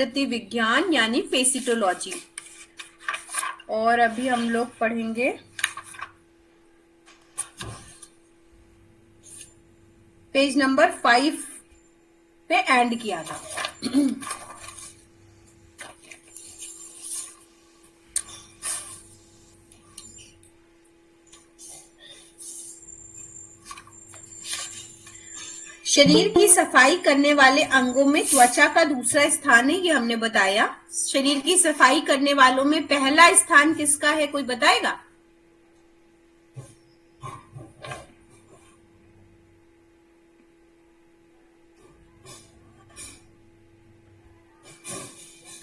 विज्ञान यानी फेसिटोलॉजी। और अभी हम लोग पढ़ेंगे पेज नंबर 5 पे एंड किया था। शरीर की सफाई करने वाले अंगों में त्वचा का दूसरा स्थान है, ये हमने बताया। शरीर की सफाई करने वालों में पहला स्थान किसका है, कोई बताएगा?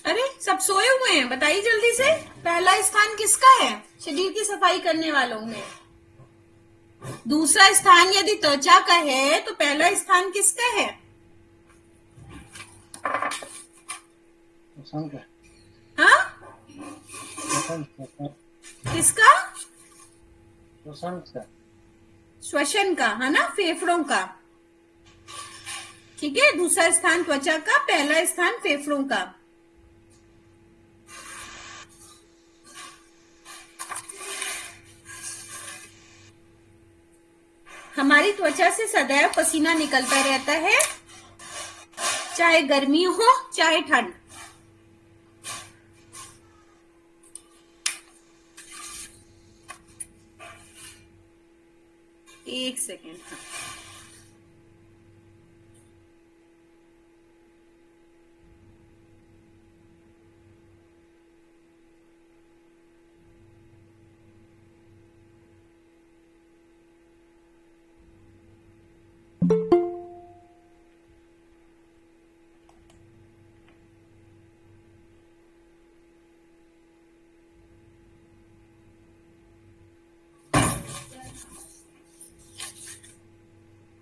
अरे सब सोए हुए हैं, बताइए जल्दी से, पहला स्थान किसका है शरीर की सफाई करने वालों में? दूसरा स्थान यदि त्वचा का है तो पहला स्थान किसका है? हाँ, किसका? श्वसन का, है ना, फेफड़ों का। ठीक है, दूसरा स्थान त्वचा का, पहला स्थान फेफड़ों का। हमारी त्वचा से सदैव पसीना निकलता रहता है, चाहे गर्मी हो चाहे ठंड। एक सेकेंड।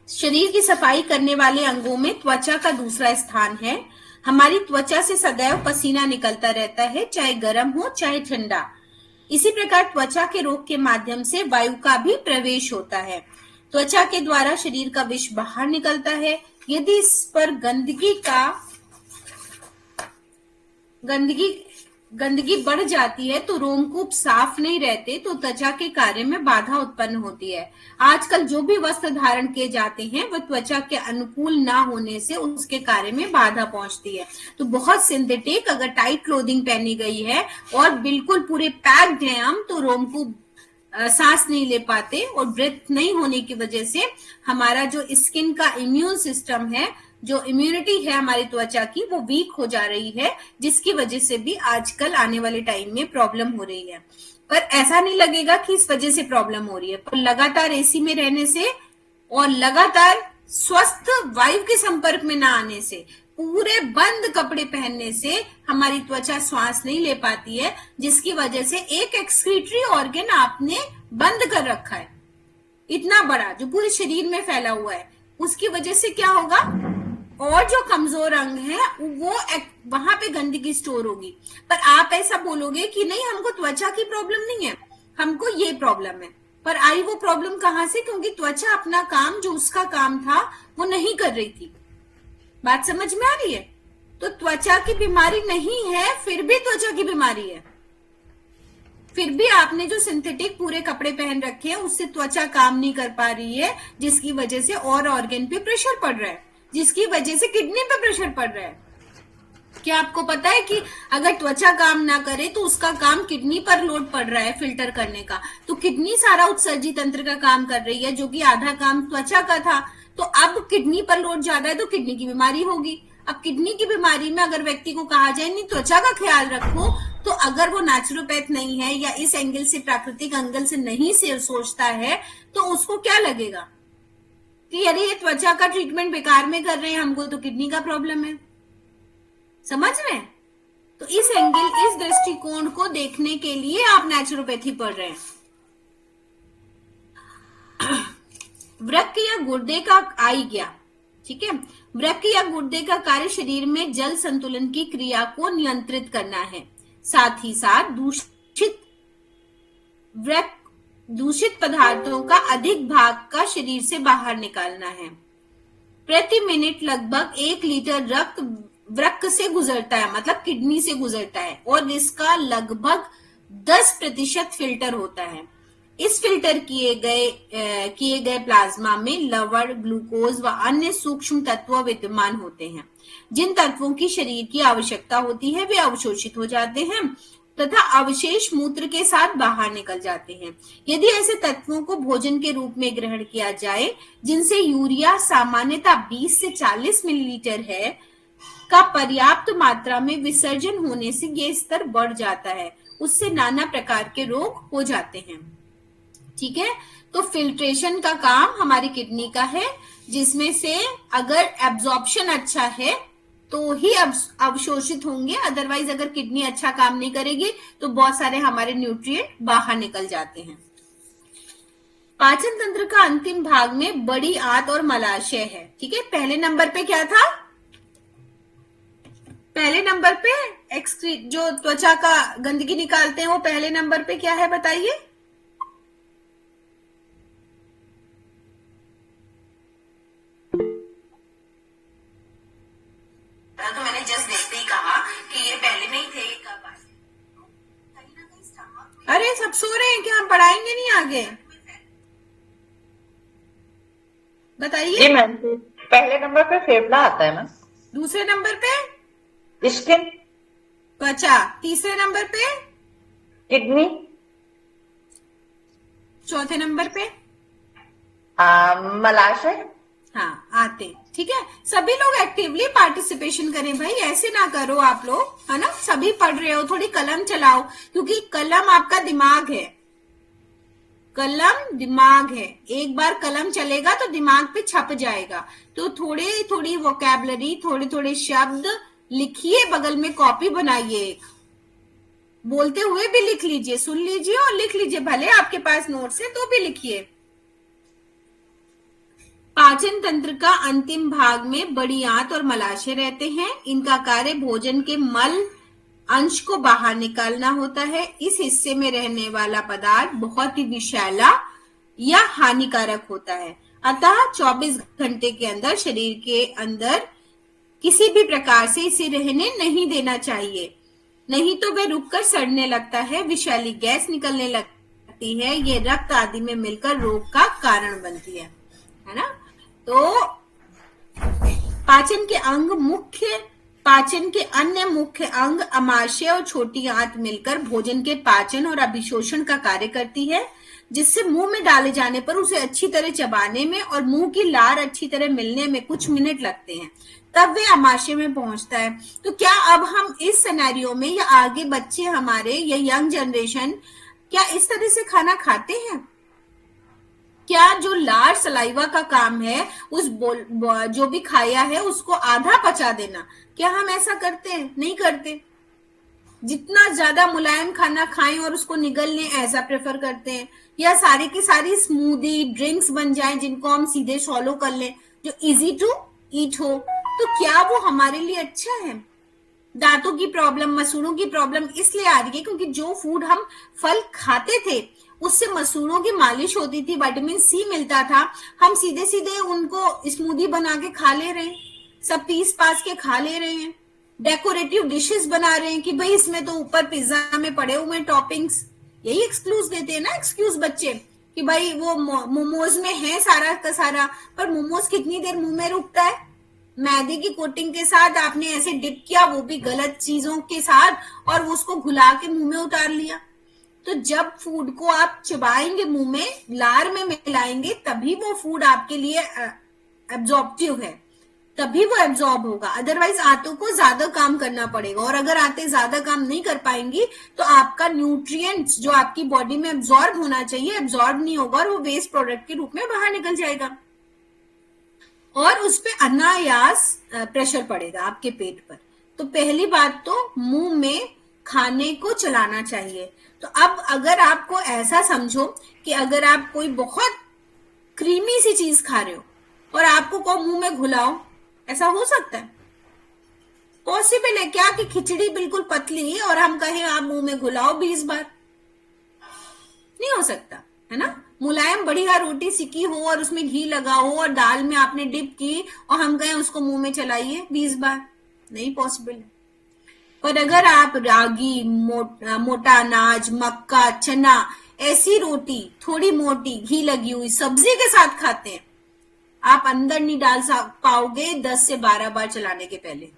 शरीर की सफाई करने वाले अंगों में त्वचा का दूसरा स्थान है। हमारी त्वचा से सदैव पसीना निकलता रहता है, चाहे गर्म हो चाहे ठंडा। इसी प्रकार त्वचा के रोग के माध्यम से वायु का भी प्रवेश होता है। त्वचा के द्वारा शरीर का विष बाहर निकलता है। यदि इस पर गंदगी बढ़ जाती है तो रोमकूप साफ नहीं रहते, तो त्वचा के कार्य में बाधा उत्पन्न होती है। आजकल जो भी वस्त्र धारण किए जाते हैं वह त्वचा के अनुकूल ना होने से उसके कार्य में बाधा पहुंचती है। तो बहुत सिंथेटिक, अगर टाइट क्लोथिंग पहनी गई है और बिल्कुल पूरे पैक्ड हैं हम, तो रोमकूप सांस नहीं ले पाते और ब्रेथ नहीं होने की वजह से हमारा जो स्किन का इम्यून सिस्टम है, जो इम्यूनिटी है हमारी त्वचा की, वो वीक हो जा रही है, जिसकी वजह से भी आजकल आने वाले टाइम में प्रॉब्लम हो रही है। पर ऐसा नहीं लगेगा कि इस वजह से प्रॉब्लम हो रही है, पर लगातार एसी में रहने से और लगातार स्वस्थ वायु के संपर्क में ना आने से, पूरे बंद कपड़े पहनने से हमारी त्वचा श्वास नहीं ले पाती है, जिसकी वजह से एक एक्सक्रीटरी ऑर्गन आपने बंद कर रखा है, इतना बड़ा जो पूरे शरीर में फैला हुआ है। उसकी वजह से क्या होगा, और जो कमजोर अंग है वो वहां पे गंदगी स्टोर होगी। पर आप ऐसा बोलोगे कि नहीं, हमको त्वचा की प्रॉब्लम नहीं है, हमको ये प्रॉब्लम है। पर आई वो प्रॉब्लम कहां से? क्योंकि त्वचा अपना काम, जो उसका काम था, वो नहीं कर रही थी। बात समझ में आ रही है? तो त्वचा की बीमारी नहीं है, फिर भी त्वचा की बीमारी है। फिर भी आपने जो सिंथेटिक पूरे कपड़े पहन रखे हैं उससे त्वचा काम नहीं कर पा रही है, जिसकी वजह से और ऑर्गन पे प्रेशर पड़ रहा है, जिसकी वजह से किडनी पे प्रेशर पड़ रहा है। क्या आपको पता है कि अगर त्वचा काम ना करे तो उसका काम किडनी पर लोड पड़ रहा है फिल्टर करने का, तो किडनी सारा उत्सर्जी तंत्र का काम कर रही है, जो कि आधा काम त्वचा का था। तो अब किडनी पर लोड ज्यादा है तो किडनी की बीमारी होगी। अब किडनी की बीमारी में अगर व्यक्ति को कहा जाए नहीं त्वचा का ख्याल रखो, तो अगर वो नेचुरोपैथ नहीं है या इस एंगल से, प्राकृतिक एंगल से नहीं से सोचता है, तो उसको क्या लगेगा कि अरे ये त्वचा का ट्रीटमेंट बेकार में कर रहे हैं, हमको तो किडनी का प्रॉब्लम है। समझ रहे हैं? तो इस एंगल, इस दृष्टिकोण को देखने के लिए आप नेचुरोपैथी पढ़ रहे हैं। वृक्क या गुर्दे का आई गया, ठीक है। वृक्क या गुर्दे का कार्य शरीर में जल संतुलन की क्रिया को नियंत्रित करना है, साथ ही साथ दूषित पदार्थों का अधिक भाग का शरीर से बाहर निकालना है। प्रति मिनट लगभग 1 लीटर रक्त वृक्क से गुजरता है, मतलब किडनी से गुजरता है, और इसका लगभग 10% फिल्टर होता है। इस फिल्टर किए गए प्लाज्मा में लवण, ग्लूकोज व अन्य सूक्ष्म तत्व विद्यमान होते हैं। जिन तत्वों की शरीर की आवश्यकता होती है वे अवशोषित हो जाते हैं तथा अवशेष मूत्र के साथ बाहर निकल जाते हैं। यदि ऐसे तत्वों को भोजन के रूप में ग्रहण किया जाए, जिनसे यूरिया सामान्यतः 20 से 40 मिलीलीटर है, का पर्याप्त मात्रा में विसर्जन होने से ये स्तर बढ़ जाता है। उससे नाना प्रकार के रोग हो जाते हैं। ठीक है, तो फिल्ट्रेशन का काम हमारी किडनी का है, जिसमें से अगर एब्जॉर्प्शन अच्छा है तो ही अवशोषित होंगे, अदरवाइज अगर किडनी अच्छा काम नहीं करेगी तो बहुत सारे हमारे न्यूट्रिएंट बाहर निकल जाते हैं। पाचन तंत्र का अंतिम भाग में बड़ी आंत और मलाशय है। ठीक है, पहले नंबर पे क्या था? पहले नंबर पे एक्सक्रीट, जो त्वचा का गंदगी निकालते हैं, वो पहले नंबर पे क्या है बताइए? तो मैंने जस्ट देखते ही कहा कि ये पहले नहीं थे, कब आए? अरे सब सो रहे हैं क्या? हम पढ़ाएंगे नहीं आगे? बताइए। जी मैम, पहले नंबर पे फेफड़ा आता है मैम। दूसरे नंबर पे स्किन। त्वचा। तीसरे नंबर पे किडनी। चौथे नंबर पे मलाशय। हाँ, आते। ठीक है, सभी लोग एक्टिवली पार्टिसिपेशन करें भाई, ऐसे ना करो आप लोग, है ना? सभी पढ़ रहे हो, थोड़ी कलम चलाओ, क्योंकि कलम आपका दिमाग है। कलम दिमाग है, एक बार कलम चलेगा तो दिमाग पे छप जाएगा। तो थोड़ी थोड़ी वोकैबलरी, थोड़े थोड़े शब्द लिखिए, बगल में कॉपी बनाइए, बोलते हुए भी लिख लीजिए, सुन लीजिए और लिख लीजिए, भले आपके पास नोट्स है तो भी लिखिए। पाचन तंत्र का अंतिम भाग में बड़ी आंत और मलाशय रहते हैं। इनका कार्य भोजन के मल अंश को बाहर निकालना होता है। इस हिस्से में रहने वाला पदार्थ बहुत ही विषैला या हानिकारक होता है, अतः 24 घंटे के अंदर शरीर के अंदर किसी भी प्रकार से इसे रहने नहीं देना चाहिए, नहीं तो वह रुककर सड़ने लगता है, विषैली गैस निकलने लगती है, ये रक्त आदि में मिलकर रोग का कारण बनती है ना? तो पाचन के अन्य मुख्य अंग अमाशय और छोटी आंत मिलकर भोजन के पाचन और अभिशोषण का कार्य करती है, जिससे मुंह में डाले जाने पर उसे अच्छी तरह चबाने में और मुंह की लार अच्छी तरह मिलने में कुछ मिनट लगते हैं, तब वे अमाशय में पहुंचता है। तो क्या अब हम इस सिनेरियो में, या आगे बच्चे हमारे या यंग जनरेशन क्या इस तरह से खाना खाते हैं? क्या जो लार सलाइवा का काम है, उस जो भी खाया है उसको आधा पचा देना, क्या हम ऐसा करते हैं? नहीं करते। जितना ज्यादा मुलायम खाना खाएं और उसको निगल लें, ऐसा प्रेफर करते हैं। या सारी की सारी स्मूदी ड्रिंक्स बन जाएं जिनको हम सीधे सॉलो कर लें, जो इजी टू ईट हो। तो क्या वो हमारे लिए अच्छा है? दांतों की प्रॉब्लम, मसूड़ों की प्रॉब्लम इसलिए आ रही है क्योंकि जो फूड हम फल खाते थे उससे मसूड़ों की मालिश होती थी, विटामिन सी मिलता था, हम सीधे सीधे उनको स्मूदी बना के खा ले रहे हैं, सब पीस पास के खा ले रहे हैं, डेकोरेटिव डिशेस बना रहे हैं कि भाई इसमें तो ऊपर पिज्जा में पड़े हुए टॉपिंग्स, यही एक्सक्यूज देते हैं ना एक्सक्यूज बच्चे कि भाई वो मोमोज में है सारा का सारा, पर मोमोज कितनी देर मुंह में रुकता है? मैदे की कोटिंग के साथ आपने ऐसे डिप किया, वो भी गलत चीजों के साथ, और उसको घुला के मुंह में उतार लिया। तो जब फूड को आप चबाएंगे, मुंह में लार में मिलाएंगे, तभी वो फूड आपके लिए एब्जॉर्प्टिव है, तभी वो एब्जॉर्ब होगा, अदरवाइज आंतों को ज्यादा काम करना पड़ेगा, और अगर आंतें ज्यादा काम नहीं कर पाएंगी तो आपका न्यूट्रिएंट्स जो आपकी बॉडी में एब्जॉर्ब होना चाहिए एब्जॉर्ब नहीं होगा, और वो वेस्ट प्रोडक्ट के रूप में बाहर निकल जाएगा, और उस पर अनायास प्रेशर पड़ेगा आपके पेट पर। तो पहली बात तो मुंह में खाने को चलाना चाहिए। तो अब अगर आपको ऐसा समझो कि अगर आप कोई बहुत क्रीमी सी चीज खा रहे हो और आपको को मुंह में घुलाओ, ऐसा हो सकता है? पॉसिबल है क्या कि खिचड़ी बिल्कुल पतली है और हम कहें आप मुंह में घुलाओ 20 बार? नहीं हो सकता, है ना? मुलायम बढ़िया रोटी सिकी हो और उसमें घी लगा हो और दाल में आपने डिप की और हम कहें उसको मुंह में चलाइए 20 बार, नहीं पॉसिबल है। पर अगर आप रागी, मोटा अनाज, मक्का, चना, ऐसी रोटी थोड़ी मोटी घी लगी हुई सब्जी के साथ खाते हैं, आप अंदर नहीं डाल पाओगे 10 से 12 बार चलाने के पहले।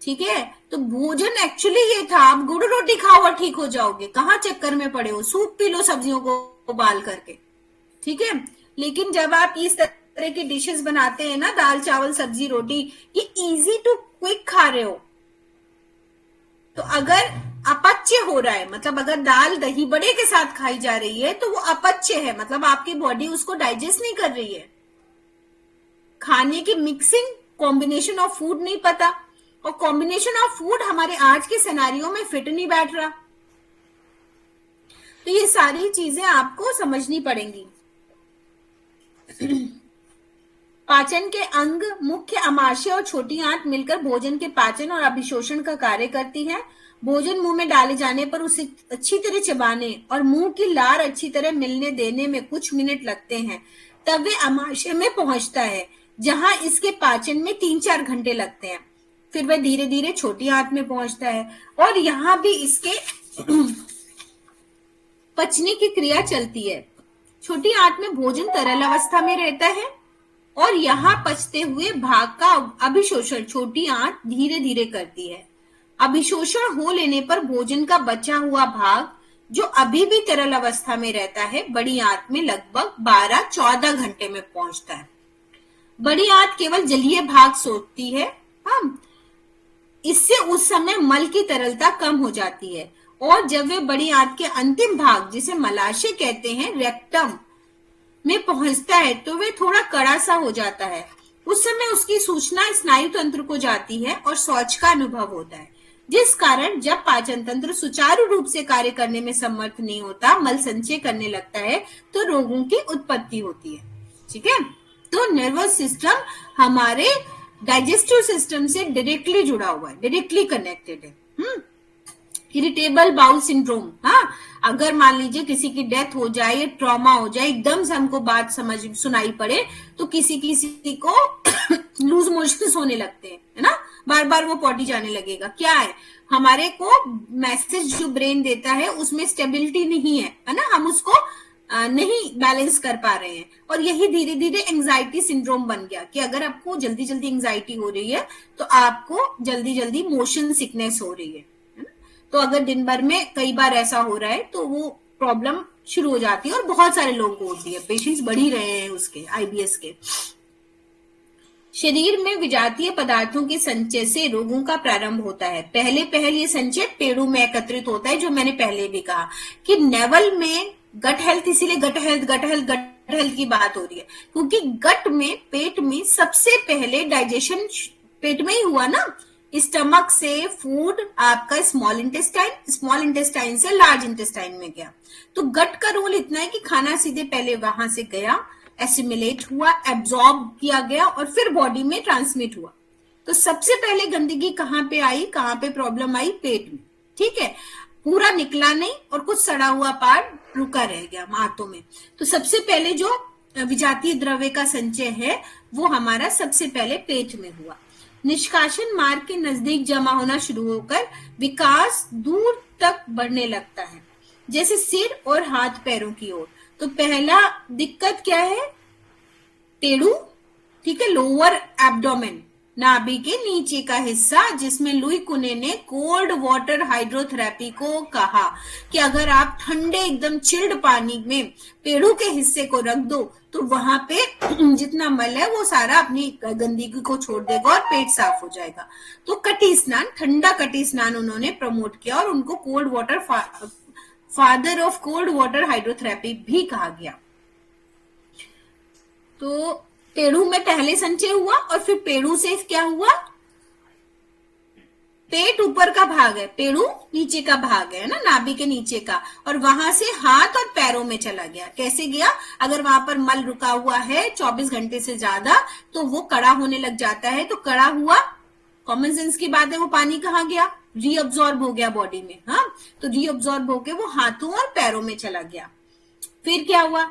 ठीक है, तो भोजन एक्चुअली ये था, आप गुड़ रोटी खाओ और ठीक हो जाओगे, कहाँ चक्कर में पड़े हो, सूप पी लो सब्जियों को उबाल करके। ठीक है, लेकिन जब आप इस तरह की डिशेस बनाते हैं ना, दाल चावल सब्जी रोटी, ये इजी टू क्विक खा रहे हो, तो अगर अपच्य हो रहा है, मतलब अगर दाल दही बड़े के साथ खाई जा रही है तो वो अपच्य है, मतलब आपकी बॉडी उसको डाइजेस्ट नहीं कर रही है, खाने की मिक्सिंग कॉम्बिनेशन ऑफ फूड नहीं पता, और कॉम्बिनेशन ऑफ फूड हमारे आज के सिनेरियो में फिट नहीं बैठ रहा। तो ये सारी चीजें आपको समझनी पड़ेंगी। पाचन के अंग मुख्य अमाशय और छोटी आंत मिलकर भोजन के पाचन और अभिशोषण का कार्य करती है। भोजन मुंह में डाले जाने पर उसे अच्छी तरह चबाने और मुंह की लार अच्छी तरह मिलने देने में कुछ मिनट लगते हैं, तब वे अमाशय में पहुंचता है, जहां इसके पाचन में 3-4 घंटे लगते हैं। फिर वह धीरे धीरे छोटी आंत में पहुंचता है और यहाँ भी इसके पचने की क्रिया चलती है। छोटी आंत में भोजन तरल अवस्था में रहता है और यहाँ पचते हुए भाग का अभिशोषण छोटी आंत धीरे धीरे करती है। अभिशोषण हो लेने पर भोजन का बचा हुआ भाग, जो अभी भी तरल अवस्था में रहता है, बड़ी आंत में लगभग 12-14 घंटे में पहुंचता है। बड़ी आंत केवल जलीय भाग सोखती है, इससे उस समय मल की तरलता कम हो जाती है, और जब वे बड़ी आंत के अंतिम भाग, जिसे मलाशय कहते हैं, रेक्टम में पहुंचता है, तो वे थोड़ा कड़ा सा हो जाता है। उस समय उसकी सूचना स्नायु तंत्र को जाती है और शौच का अनुभव होता है, जिस कारण जब पाचन तंत्र सुचारू रूप से कार्य करने में समर्थ नहीं होता, मल संचय करने लगता है, तो रोगों की उत्पत्ति होती है। ठीक है, तो नर्वस सिस्टम हमारे डाइजेस्टिव सिस्टम से डायरेक्टली जुड़ा हुआ है, डायरेक्टली कनेक्टेड है। इरिटेबल बाउल सिंड्रोम, अगर मान लीजिए किसी की डेथ हो जाए या ट्रॉमा हो जाए, एकदम से हमको बात समझ सुनाई पड़े, तो किसी को लूज मोशंस होने लगते हैं, है ना, बार बार वो पॉटी जाने लगेगा। क्या है, हमारे को मैसेज जो ब्रेन देता है उसमें स्टेबिलिटी नहीं है ना, हम उसको नहीं बैलेंस कर पा रहे हैं, और यही धीरे धीरे एंजाइटी सिंड्रोम बन गया कि अगर आपको जल्दी जल्दी एंजाइटी हो रही है तो आपको जल्दी जल्दी मोशन सिकनेस हो रही है ना? तो अगर दिन भर में कई बार ऐसा हो रहा है तो वो प्रॉब्लम शुरू हो जाती है, और बहुत सारे लोगों को होती है, पेशेंट्स बढ़ ही रहे हैं उसके, आईबीएस के। शरीर में विजातीय पदार्थों के संचय से रोगों का प्रारंभ होता है। पहले ये संचय पेड़ों में एकत्रित होता है, जो मैंने पहले भी कहा कि नेवल में गट हेल्थ, इसीलिए गट हेल्थ की बात हो रही है, क्योंकि गट में, पेट में सबसे पहले डाइजेशन पेट में ही हुआ ना, स्टमक से फूड आपका स्मॉल इंटेस्टाइन से लार्ज इंटेस्टाइन में गया। तो गट का रोल इतना है कि खाना सीधे पहले वहां से गया, एसिमिलेट हुआ, एब्जॉर्ब किया गया और फिर बॉडी में ट्रांसमिट हुआ। तो सबसे पहले गंदगी कहाँ पे आई, कहाँ पे प्रॉब्लम आई, पेट में। ठीक है, पूरा निकला नहीं और कुछ सड़ा हुआ पार्ट रुका रह गया आंतों में। तो सबसे पहले जो विजातीय द्रव्य का संचय है वो हमारा सबसे पहले पेट में हुआ। निष्कासन मार्ग के नजदीक जमा होना शुरू होकर विकास दूर तक बढ़ने लगता है, जैसे सिर और हाथ पैरों की ओर। तो पहला दिक्कत क्या है, टेड़ू, ठीक है, लोअर एब्डोमेन, नाभि के नीचे का हिस्सा, जिसमें लुई कुने ने कोल्ड वाटर हाइड्रोथेरेपी को कहा कि अगर आप ठंडे एकदम चिल्ड पानी में पेड़ू के हिस्से को रख दो तो वहां पे जितना मल है वो सारा अपनी गंदगी को छोड़ देगा और पेट साफ हो जाएगा। तो कटी स्नान, ठंडा कटी स्नान उन्होंने प्रमोट किया और उनको cold water father of cold water hydrotherapy भी कहा गया। तो पेड़ू में पहले संचय हुआ और फिर पेड़ू से क्या हुआ, पेट ऊपर का भाग है, पेड़ू नीचे का भाग है ना, नाभि के नीचे का, और वहां से हाथ और पैरों में चला गया। कैसे गया, अगर वहां पर मल रुका हुआ है 24 घंटे से ज्यादा तो वो कड़ा होने लग जाता है। तो कड़ा हुआ, कॉमन सेंस की बात है, वो पानी कहाँ गया, रीअब्सॉर्ब हो गया बॉडी में। तो रीअब्सॉर्ब होके वो हाथों और पैरों में चला गया। फिर क्या हुआ,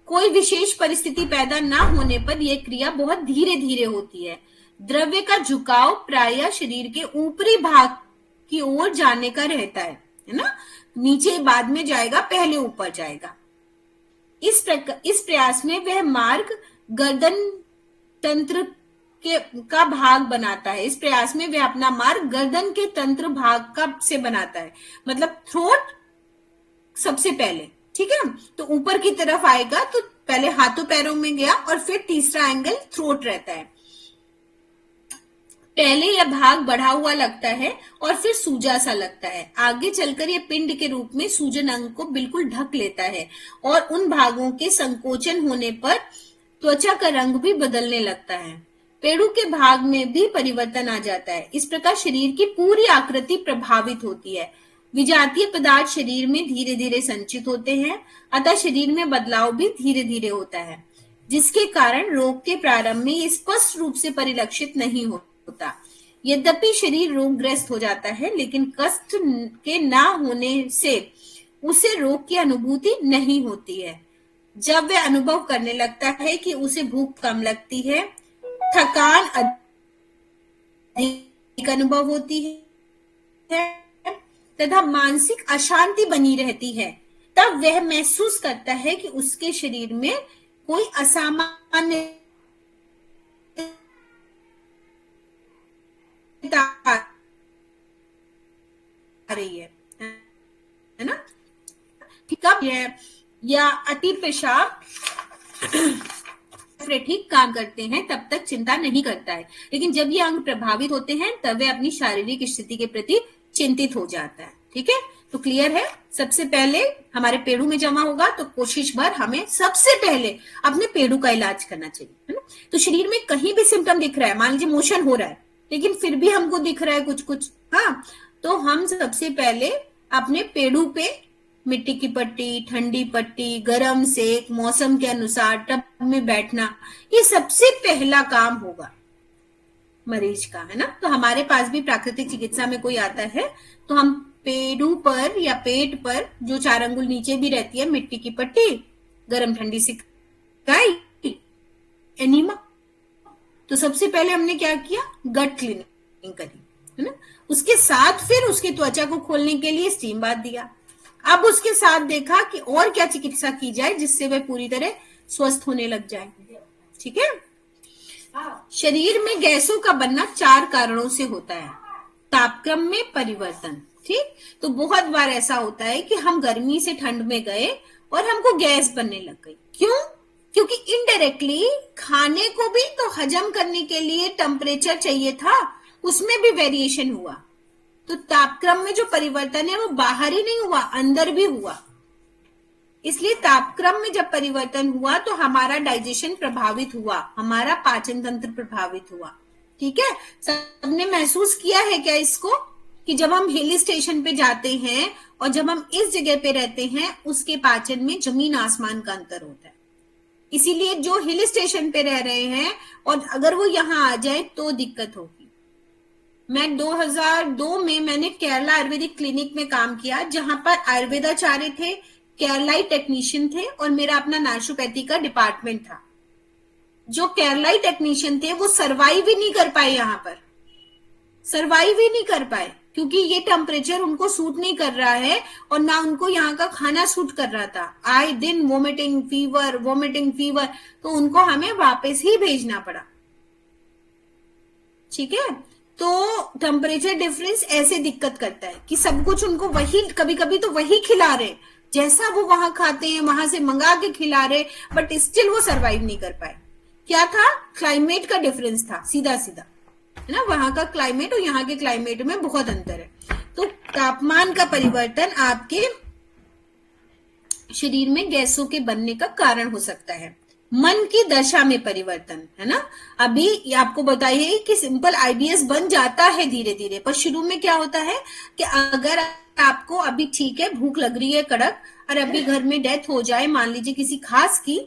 कोई विशेष परिस्थिति पैदा ना होने पर यह क्रिया बहुत धीरे धीरे होती है, द्रव्य का झुकाव प्रायः शरीर के ऊपरी भाग की ओर जाने का रहता है ना, नीचे बाद में जाएगा, पहले ऊपर जाएगा। इस प्रयास में वह मार्ग गर्दन तंत्र का भाग बनाता है। इस प्रयास में वह अपना मार्ग गर्दन के तंत्र भाग का से बनाता है, मतलब थ्रोट सबसे पहले, ठीक है। तो ऊपर की तरफ आएगा तो पहले हाथों पैरों में गया और फिर तीसरा एंगल थ्रोट रहता है। पहले यह भाग बढ़ा हुआ लगता है और फिर सूजा सा लगता है। आगे चलकर यह पिंड के रूप में सूजन अंग को बिल्कुल ढक लेता है और उन भागों के संकोचन होने पर त्वचा का रंग भी बदलने लगता है। पेड़ू के भाग में भी परिवर्तन आ जाता है। इस प्रकार शरीर की पूरी आकृति प्रभावित होती है। विजातीय पदार्थ शरीर में धीरे धीरे संचित होते हैं, अतः शरीर में बदलाव भी धीरे धीरे होता है, जिसके कारण रोग के प्रारंभ में ये स्पष्ट रूप से परिलक्षित नहीं होता। यद्यपि शरीर रोगग्रस्त हो जाता है, लेकिन कष्ट के ना होने से उसे रोग की अनुभूति नहीं होती है। जब वह अनुभव करने लगता है कि उसे भूख कम लगती है, थकान अधिक अनुभव होती है तथा मानसिक अशांति बनी रहती है, तब वह महसूस करता है कि उसके शरीर में कोई असामान्य आ रही है ना। कब है या अति पेशाब ठीक काम करते हैं तब तक चिंता नहीं करता है, लेकिन जब ये अंग प्रभावित होते हैं तब वह अपनी शारीरिक स्थिति के प्रति चिंतित हो जाता है। ठीक है, तो क्लियर है। सबसे पहले हमारे पेड़ू में जमा होगा तो कोशिश भर हमें सबसे पहले अपने पेड़ू का इलाज करना चाहिए, है ना। तो शरीर में कहीं भी सिम्टम दिख रहा है, मान लीजिए मोशन हो रहा है लेकिन फिर भी हमको दिख रहा है कुछ कुछ, हाँ, तो हम सबसे पहले अपने पेड़ू पे मिट्टी की पट्टी, ठंडी पट्टी, गरम सेक, मौसम के अनुसार टब में बैठना, ये सबसे पहला काम होगा मरीज का, है ना। तो हमारे पास भी प्राकृतिक चिकित्सा में कोई आता है तो हम पेड़ू पर या पेट पर जो 4 अंगुल नीचे भी रहती है मिट्टी की पट्टी, गरम ठंडी सिकाई, एनीमा, तो सबसे पहले हमने क्या किया, गट क्लीनिंग करी, है ना। उसके साथ फिर उसके त्वचा को खोलने के लिए स्टीम बाथ दिया। अब उसके साथ देखा कि और क्या चिकित्सा की जाए जिससे वह पूरी तरह स्वस्थ होने लग जाए। ठीक है। शरीर में गैसों का बनना 4 कारणों से होता है। तापक्रम में परिवर्तन, ठीक, तो बहुत बार ऐसा होता है कि हम गर्मी से ठंड में गए और हमको गैस बनने लग गई। क्यों? क्योंकि इनडायरेक्टली खाने को भी तो हजम करने के लिए टेम्परेचर चाहिए था, उसमें भी वेरिएशन हुआ। तो तापक्रम में जो परिवर्तन है वो बाहर ही नहीं हुआ, अंदर भी हुआ। इसलिए तापक्रम में जब परिवर्तन हुआ तो हमारा डाइजेशन प्रभावित हुआ, हमारा पाचन तंत्र प्रभावित हुआ। ठीक है, सबने महसूस किया है क्या इसको, कि जब हम हिल स्टेशन पे जाते हैं और जब हम इस जगह पे रहते हैं उसके पाचन में जमीन आसमान का अंतर होता है। इसीलिए जो हिल स्टेशन पे रह रहे हैं और अगर वो यहाँ आ जाए तो दिक्कत होगी। मैं 2002 में मैंने केरला आयुर्वेदिक क्लिनिक में काम किया, जहां पर आयुर्वेदाचार्य थे, केरलाई टेक्नीशियन थे और मेरा अपना नेचुरोपैथी का डिपार्टमेंट था। जो केरलाई टेक्नीशियन थे वो सरवाइव ही नहीं कर पाए, यहाँ पर सरवाइव ही नहीं कर पाए, क्योंकि ये टेम्परेचर उनको सूट नहीं कर रहा है और ना उनको यहाँ का खाना सूट कर रहा था। आए दिन वोमिटिंग फीवर, तो उनको हमें वापस ही भेजना पड़ा। ठीक है, तो टेम्परेचर डिफरेंस ऐसे दिक्कत करता है कि सब कुछ उनको वही, कभी कभी तो वही खिला रहे जैसा वो वहां खाते हैं, वहां से मंगा के खिला रहे, बट स्टिल वो सरवाइव नहीं कर पाए। क्या था? क्लाइमेट का डिफरेंस था, सीधा सीधा, है ना। वहां का क्लाइमेट और यहाँ के क्लाइमेट में बहुत अंतर है। तो तापमान का परिवर्तन आपके शरीर में गैसों के बनने का कारण हो सकता है। मन की दशा में परिवर्तन, है ना। अभी आपको बताइए कि सिंपल आईबीएस बन जाता है धीरे धीरे, पर शुरू में क्या होता है कि अगर आपको अभी ठीक है, भूख लग रही है कड़क, और अभी घर में डेथ हो जाए मान लीजिए किसी खास की,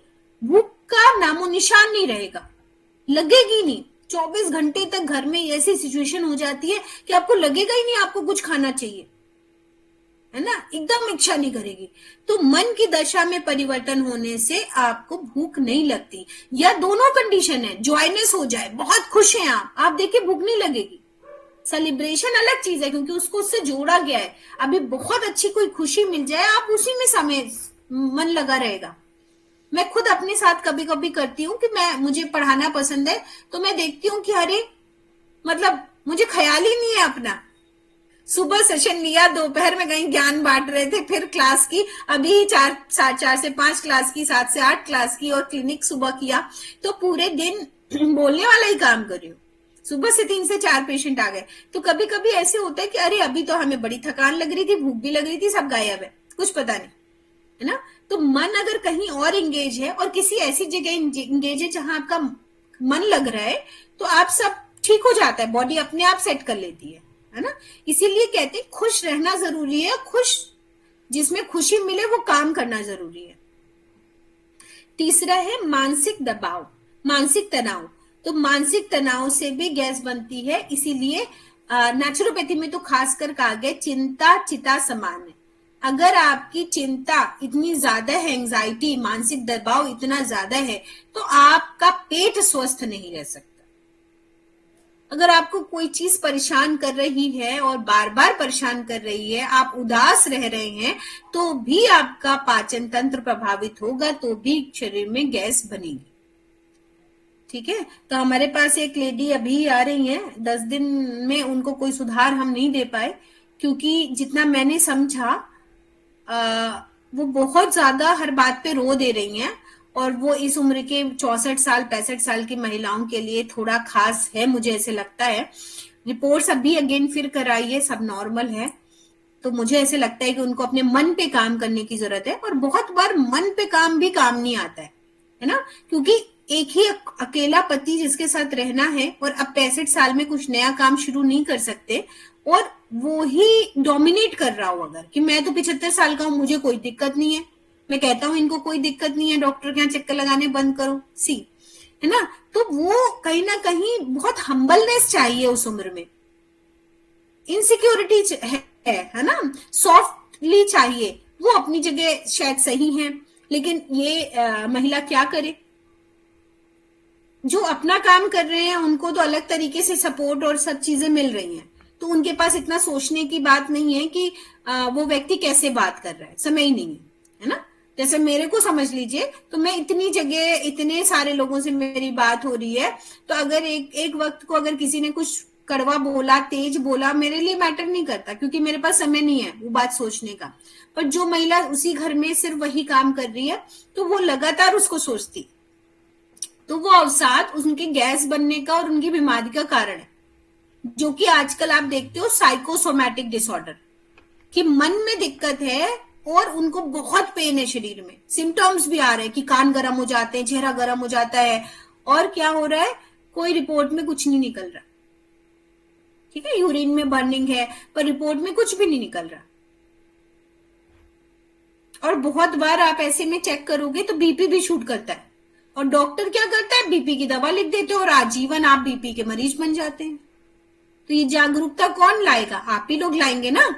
भूख का नामो निशान नहीं रहेगा, लगेगी नहीं। 24 घंटे तक घर में ऐसी सिचुएशन हो जाती है कि आपको लगेगा ही नहीं आपको कुछ खाना चाहिए। है ना, एकदम इच्छा नहीं करेगी। तो मन की दशा में परिवर्तन होने से आपको भूख नहीं लगती, या दोनों कंडीशन है, जॉयनेस हो जाए, बहुत खुश हैं आप देखिए भूख नहीं लगेगी। सेलिब्रेशन अलग चीज है क्योंकि उसको उससे जोड़ा गया है। अभी बहुत अच्छी कोई खुशी मिल जाए, आप उसी में समय मन लगा रहेगा। मैं खुद अपने साथ कभी कभी करती हूँ कि मुझे पढ़ाना पसंद है, तो मैं देखती हूँ कि अरे मतलब मुझे ख्याल ही नहीं है अपना। सुबह सेशन लिया, दोपहर में कहीं ज्ञान बांट रहे थे, फिर क्लास की, अभी 4 से 5 क्लास की, 7 से 8 क्लास की, और क्लिनिक सुबह किया, तो पूरे दिन बोलने वाला ही काम कर रही हूँ। सुबह से 3 से 4 पेशेंट आ गए। तो कभी कभी ऐसे होता है कि अरे अभी तो हमें बड़ी थकान लग रही थी, भूख भी लग रही थी, सब गायब है, कुछ पता नहीं, है ना। तो मन अगर कहीं और एंगेज है और किसी ऐसी जगह एंगेज है जहां आपका मन लग रहा है, तो आप सब ठीक हो जाता है, बॉडी अपने आप सेट कर लेती है ना। इसीलिए कहते हैं खुश रहना जरूरी है, खुश जिसमें खुशी मिले वो काम करना जरूरी है। तीसरा है मानसिक दबाव, मानसिक तनाव। तो मानसिक तनाव से भी गैस बनती है, इसीलिए नेचुरोपैथी में तो खासकर कहा गया चिंता चिता समान है। अगर आपकी चिंता इतनी ज्यादा है, एंजाइटी, मानसिक दबाव इतना ज्यादा है, तो आपका पेट स्वस्थ नहीं रह सकता। अगर आपको कोई चीज परेशान कर रही है और बार बार परेशान कर रही है, आप उदास रह रहे हैं, तो भी आपका पाचन तंत्र प्रभावित होगा, तो भी शरीर में गैस बनेगी। ठीक है, तो हमारे पास एक लेडी अभी आ रही है, 10 दिन में उनको कोई सुधार हम नहीं दे पाए, क्योंकि जितना मैंने समझा वो बहुत ज्यादा हर बात पे रो दे रही हैं, और वो इस उम्र के 64 साल 65 साल की महिलाओं के लिए थोड़ा खास है, मुझे ऐसे लगता है। रिपोर्ट्स अभी अगेन फिर कराई है, सब नॉर्मल है। तो मुझे ऐसे लगता है कि उनको अपने मन पे काम करने की जरूरत है, और बहुत बार मन पे काम भी काम नहीं आता है ना, क्योंकि एक ही अकेला पति जिसके साथ रहना है, और अब 65 साल में कुछ नया काम शुरू नहीं कर सकते, और वो ही डोमिनेट कर रहा हो अगर कि मैं तो 75 साल का हूं, मुझे कोई दिक्कत नहीं है, मैं कहता हूं इनको कोई दिक्कत नहीं है, डॉक्टर के यहाँ चक्कर लगाने बंद करो, सी, है ना। तो वो कहीं ना कहीं बहुत हम्बलनेस चाहिए उस उम्र में, इनसिक्योरिटी है ना, सॉफ्टली चाहिए। वो अपनी जगह शायद सही है, लेकिन ये महिला क्या करे, जो अपना काम कर रहे हैं उनको तो अलग तरीके से सपोर्ट और सब चीजें मिल रही हैं, तो उनके पास इतना सोचने की बात नहीं है कि वो व्यक्ति कैसे बात कर रहा है, समय ही नहीं है ना। जैसे मेरे को समझ लीजिए, तो मैं इतनी जगह इतने सारे लोगों से मेरी बात हो रही है, तो अगर एक वक्त को अगर किसी ने कुछ कड़वा बोला, तेज बोला, मेरे लिए मैटर नहीं करता, क्योंकि मेरे पास समय नहीं है वो बात सोचने का। पर जो महिला उसी घर में सिर्फ वही काम कर रही है, तो वो लगातार उसको सोचती, तो वो अवसाद उनके गैस बनने का और उनकी बीमारी का कारण है, जो कि आजकल आप देखते हो साइकोसोमैटिक डिसऑर्डर, कि मन में दिक्कत है और उनको बहुत पेन है शरीर में, सिम्टम्स भी आ रहे हैं कि कान गर्म हो जाते हैं, चेहरा गर्म हो जाता है, और क्या हो रहा है, कोई रिपोर्ट में कुछ नहीं निकल रहा। ठीक है, यूरिन में बर्निंग है, पर रिपोर्ट में कुछ भी नहीं निकल रहा। और बहुत बार आप ऐसे में चेक करोगे तो बीपी भी शूट करता है, और डॉक्टर क्या करता है, बीपी की दवा लिख देते हो, और आजीवन आप बीपी के मरीज बन जाते हैं। तो ये जागरूकता कौन लाएगा, आप ही लोग लाएंगे ना,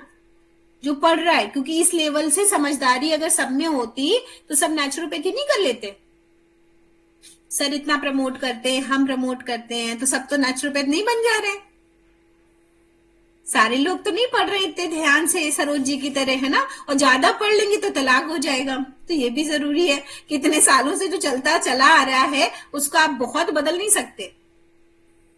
जो पढ़ रहा है, क्योंकि इस लेवल से समझदारी अगर सब में होती तो सब नेचुरोपैथी नहीं कर लेते। सर इतना प्रमोट करते हैं, हम प्रमोट करते हैं, तो सब तो नेचुरोपैथ नहीं बन जा रहे, सारे लोग तो नहीं पढ़ रहे इतने ध्यान से सरोज जी की तरह, है ना। और ज्यादा पढ़ लेंगे तो तलाक हो जाएगा, तो ये भी जरूरी है कि इतने सालों से जो चलता चला आ रहा है उसको आप बहुत बदल नहीं सकते,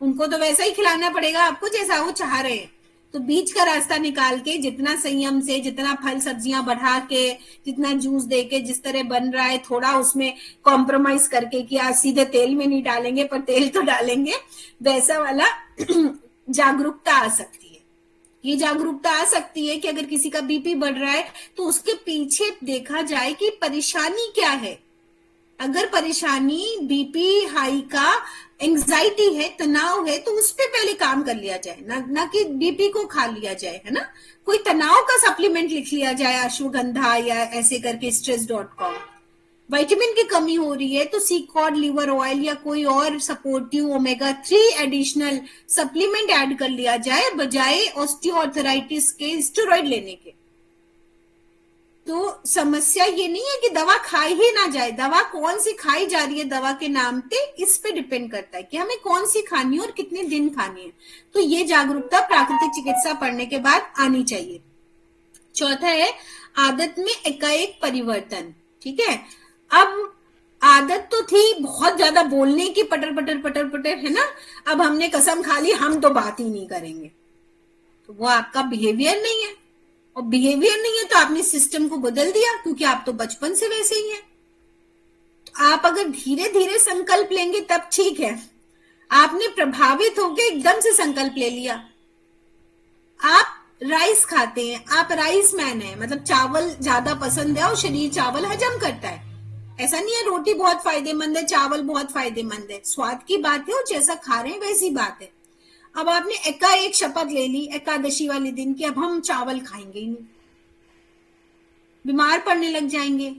उनको तो वैसा ही खिलाना पड़ेगा आपको जैसा वो चाह रहे हैं। तो बीच का रास्ता निकाल के, जितना संयम से, जितना फल सब्जियां बढ़ा के, जितना जूस दे के, जिस तरह बन रहा है थोड़ा उसमें कॉम्प्रोमाइज करके कि आज सीधे तेल में नहीं डालेंगे पर तेल तो डालेंगे, वैसा वाला जागरूकता आ सकती है। ये जागरूकता आ सकती है कि अगर किसी का बीपी बढ़ रहा है तो उसके पीछे देखा जाए कि परेशानी क्या है। अगर परेशानी बीपी हाई का एंजाइटी है, तनाव है, तो उस पर पहले काम कर लिया जाए, ना कि बीपी को खा लिया जाए, है ना। कोई तनाव का सप्लीमेंट लिख लिया जाए, अश्वगंधा या ऐसे करके stress.com। विटामिन की कमी हो रही है तो सी कॉड लिवर ऑयल या कोई और supportive omega 3 additional supplement add कर लिया जाए, बजाय ऑस्टियोआर्थराइटिस के स्टेरॉइड लेने के। तो समस्या ये नहीं है कि दवा खाई ही ना जाए, दवा कौन सी खाई जा रही है दवा के नाम पे, इस पे डिपेंड करता है कि हमें कौन सी खानी है और कितने दिन खानी है। तो ये जागरूकता प्राकृतिक चिकित्सा पढ़ने के बाद आनी चाहिए। चौथा है आदत में एकाएक परिवर्तन। ठीक है, अब आदत तो थी बहुत ज्यादा बोलने की, पटर पटर पटर पटर, है ना। अब हमने कसम खा ली हम तो बात ही नहीं करेंगे, तो वो आपका बिहेवियर नहीं है, और बिहेवियर नहीं है तो आपने सिस्टम को बदल दिया, क्योंकि आप तो बचपन से वैसे ही हैं। तो आप अगर धीरे धीरे संकल्प लेंगे तब ठीक है। आपने प्रभावित होकर एकदम से संकल्प ले लिया। आप राइस खाते हैं, आप राइस मैन है, मतलब चावल ज्यादा पसंद है और शरीर चावल हजम करता है। ऐसा नहीं है रोटी बहुत फायदेमंद है, चावल बहुत फायदेमंद है, स्वाद की बात है और जैसा खा रहे हैं वैसी बात है। अब आपने एकाएक शपथ ले ली एकादशी वाले दिन कि अब हम चावल खाएंगे ही नहीं, बीमार पड़ने लग जाएंगे,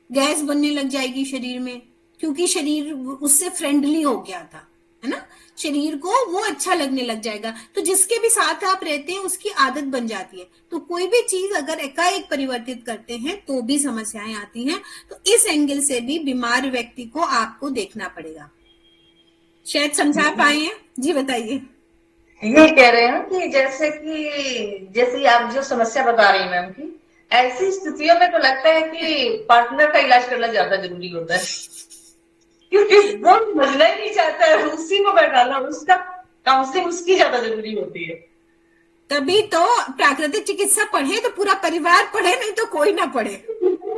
गैस बनने लग जाएगी शरीर में, क्योंकि शरीर उससे फ्रेंडली हो गया था, है ना। शरीर को वो अच्छा लगने लग जाएगा, तो जिसके भी साथ आप रहते हैं उसकी आदत बन जाती है। तो कोई भी चीज अगर एकाएक परिवर्तित करते हैं तो भी समस्याएं आती हैं। तो इस एंगल से भी बीमार व्यक्ति को आपको देखना पड़ेगा। शायद समझा पाए हैं जी, बताइए। ये कह रहे हैं कि जैसे आप जो समस्या बता रही हैं मैम की, ऐसी स्थितियों में तो लगता है कि पार्टनर का इलाज करना ज्यादा जरूरी होता है, क्योंकि वो समझना ही नहीं चाहता है, उसी को बैठाना, उसका काउंसलिंग उसकी ज्यादा जरूरी होती है। तभी तो प्राकृतिक चिकित्सा पढ़े तो पूरा परिवार पढ़े, नहीं तो कोई ना पढ़े।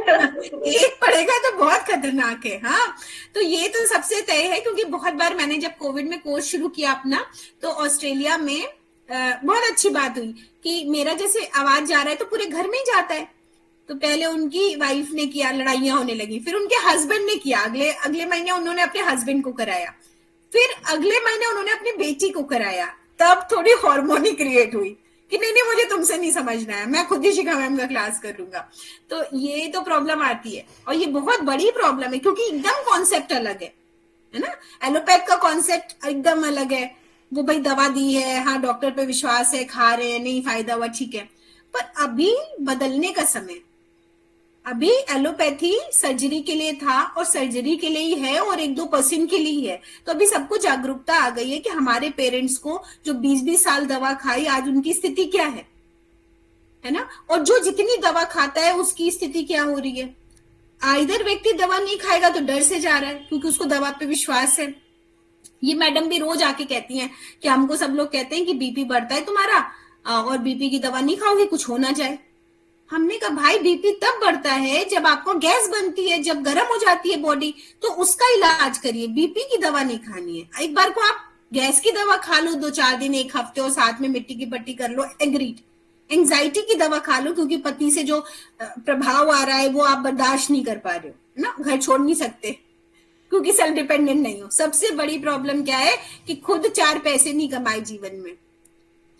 एक पढ़ेगा तो बहुत खतरनाक है। हाँ, तो ये तो सबसे तय है, क्योंकि बहुत बार मैंने जब कोविड में कोर्स शुरू किया अपना, तो ऑस्ट्रेलिया में बहुत अच्छी बात हुई कि मेरा जैसे आवाज जा रहा है तो पूरे घर में ही जाता है। तो पहले उनकी वाइफ ने किया, लड़ाइयां होने लगी, फिर उनके हस्बैंड ने किया, अगले अगले महीने उन्होंने अपने हस्बैंड को कराया, फिर अगले महीने उन्होंने अपनी बेटी को कराया। तब थोड़ी हार्मोनी क्रिएट हुई कि नहीं नहीं मुझे तुमसे नहीं समझना है, मैं खुद ही शिखा मैम का क्लास करूंगा। तो ये तो प्रॉब्लम आती है, और ये बहुत बड़ी प्रॉब्लम है, क्योंकि एकदम कॉन्सेप्ट अलग है ना। एलोपैथ का कॉन्सेप्ट एकदम अलग है, वो भाई दवा दी है, हाँ डॉक्टर पे विश्वास है, खा रहे हैं, नहीं फायदा हुआ, ठीक है। पर अभी बदलने का समय, अभी एलोपैथी सर्जरी के लिए था और सर्जरी के लिए ही है, और 1-2% के लिए ही है। तो अभी सबको जागरूकता आ गई है कि हमारे पेरेंट्स को जो 20-20 साल दवा खाई, आज उनकी स्थिति क्या है ना। और जो जितनी दवा खाता है उसकी स्थिति क्या हो रही है। आइदर व्यक्ति दवा नहीं खाएगा तो डर से जा रहा है, क्योंकि उसको दवा पे विश्वास है। ये मैडम भी रोज आके कहती हैं कि हमको सब लोग कहते हैं कि बीपी बढ़ता है तुम्हारा, और बीपी की दवा नहीं खाओगे कुछ हो ना जाए। हमने कहा भाई बीपी तब बढ़ता है जब आपको गैस बनती है, जब गर्म हो जाती है बॉडी, तो उसका इलाज करिए, बीपी की दवा नहीं खानी है। एक बार को आप गैस की दवा खा लो 2-4 दिन, 1 हफ्ते, और साथ में मिट्टी की पट्टी कर लो, एग्रीड। एंजाइटी की दवा खा लो, क्योंकि पति से जो प्रभाव आ रहा है वो आप बर्दाश्त नहीं कर पा रहे हो ना, घर छोड़ नहीं सकते क्योंकि सेल्फ डिपेंडेंट नहीं हो। सबसे बड़ी प्रॉब्लम क्या है कि खुद 4 पैसे नहीं कमाए जीवन में।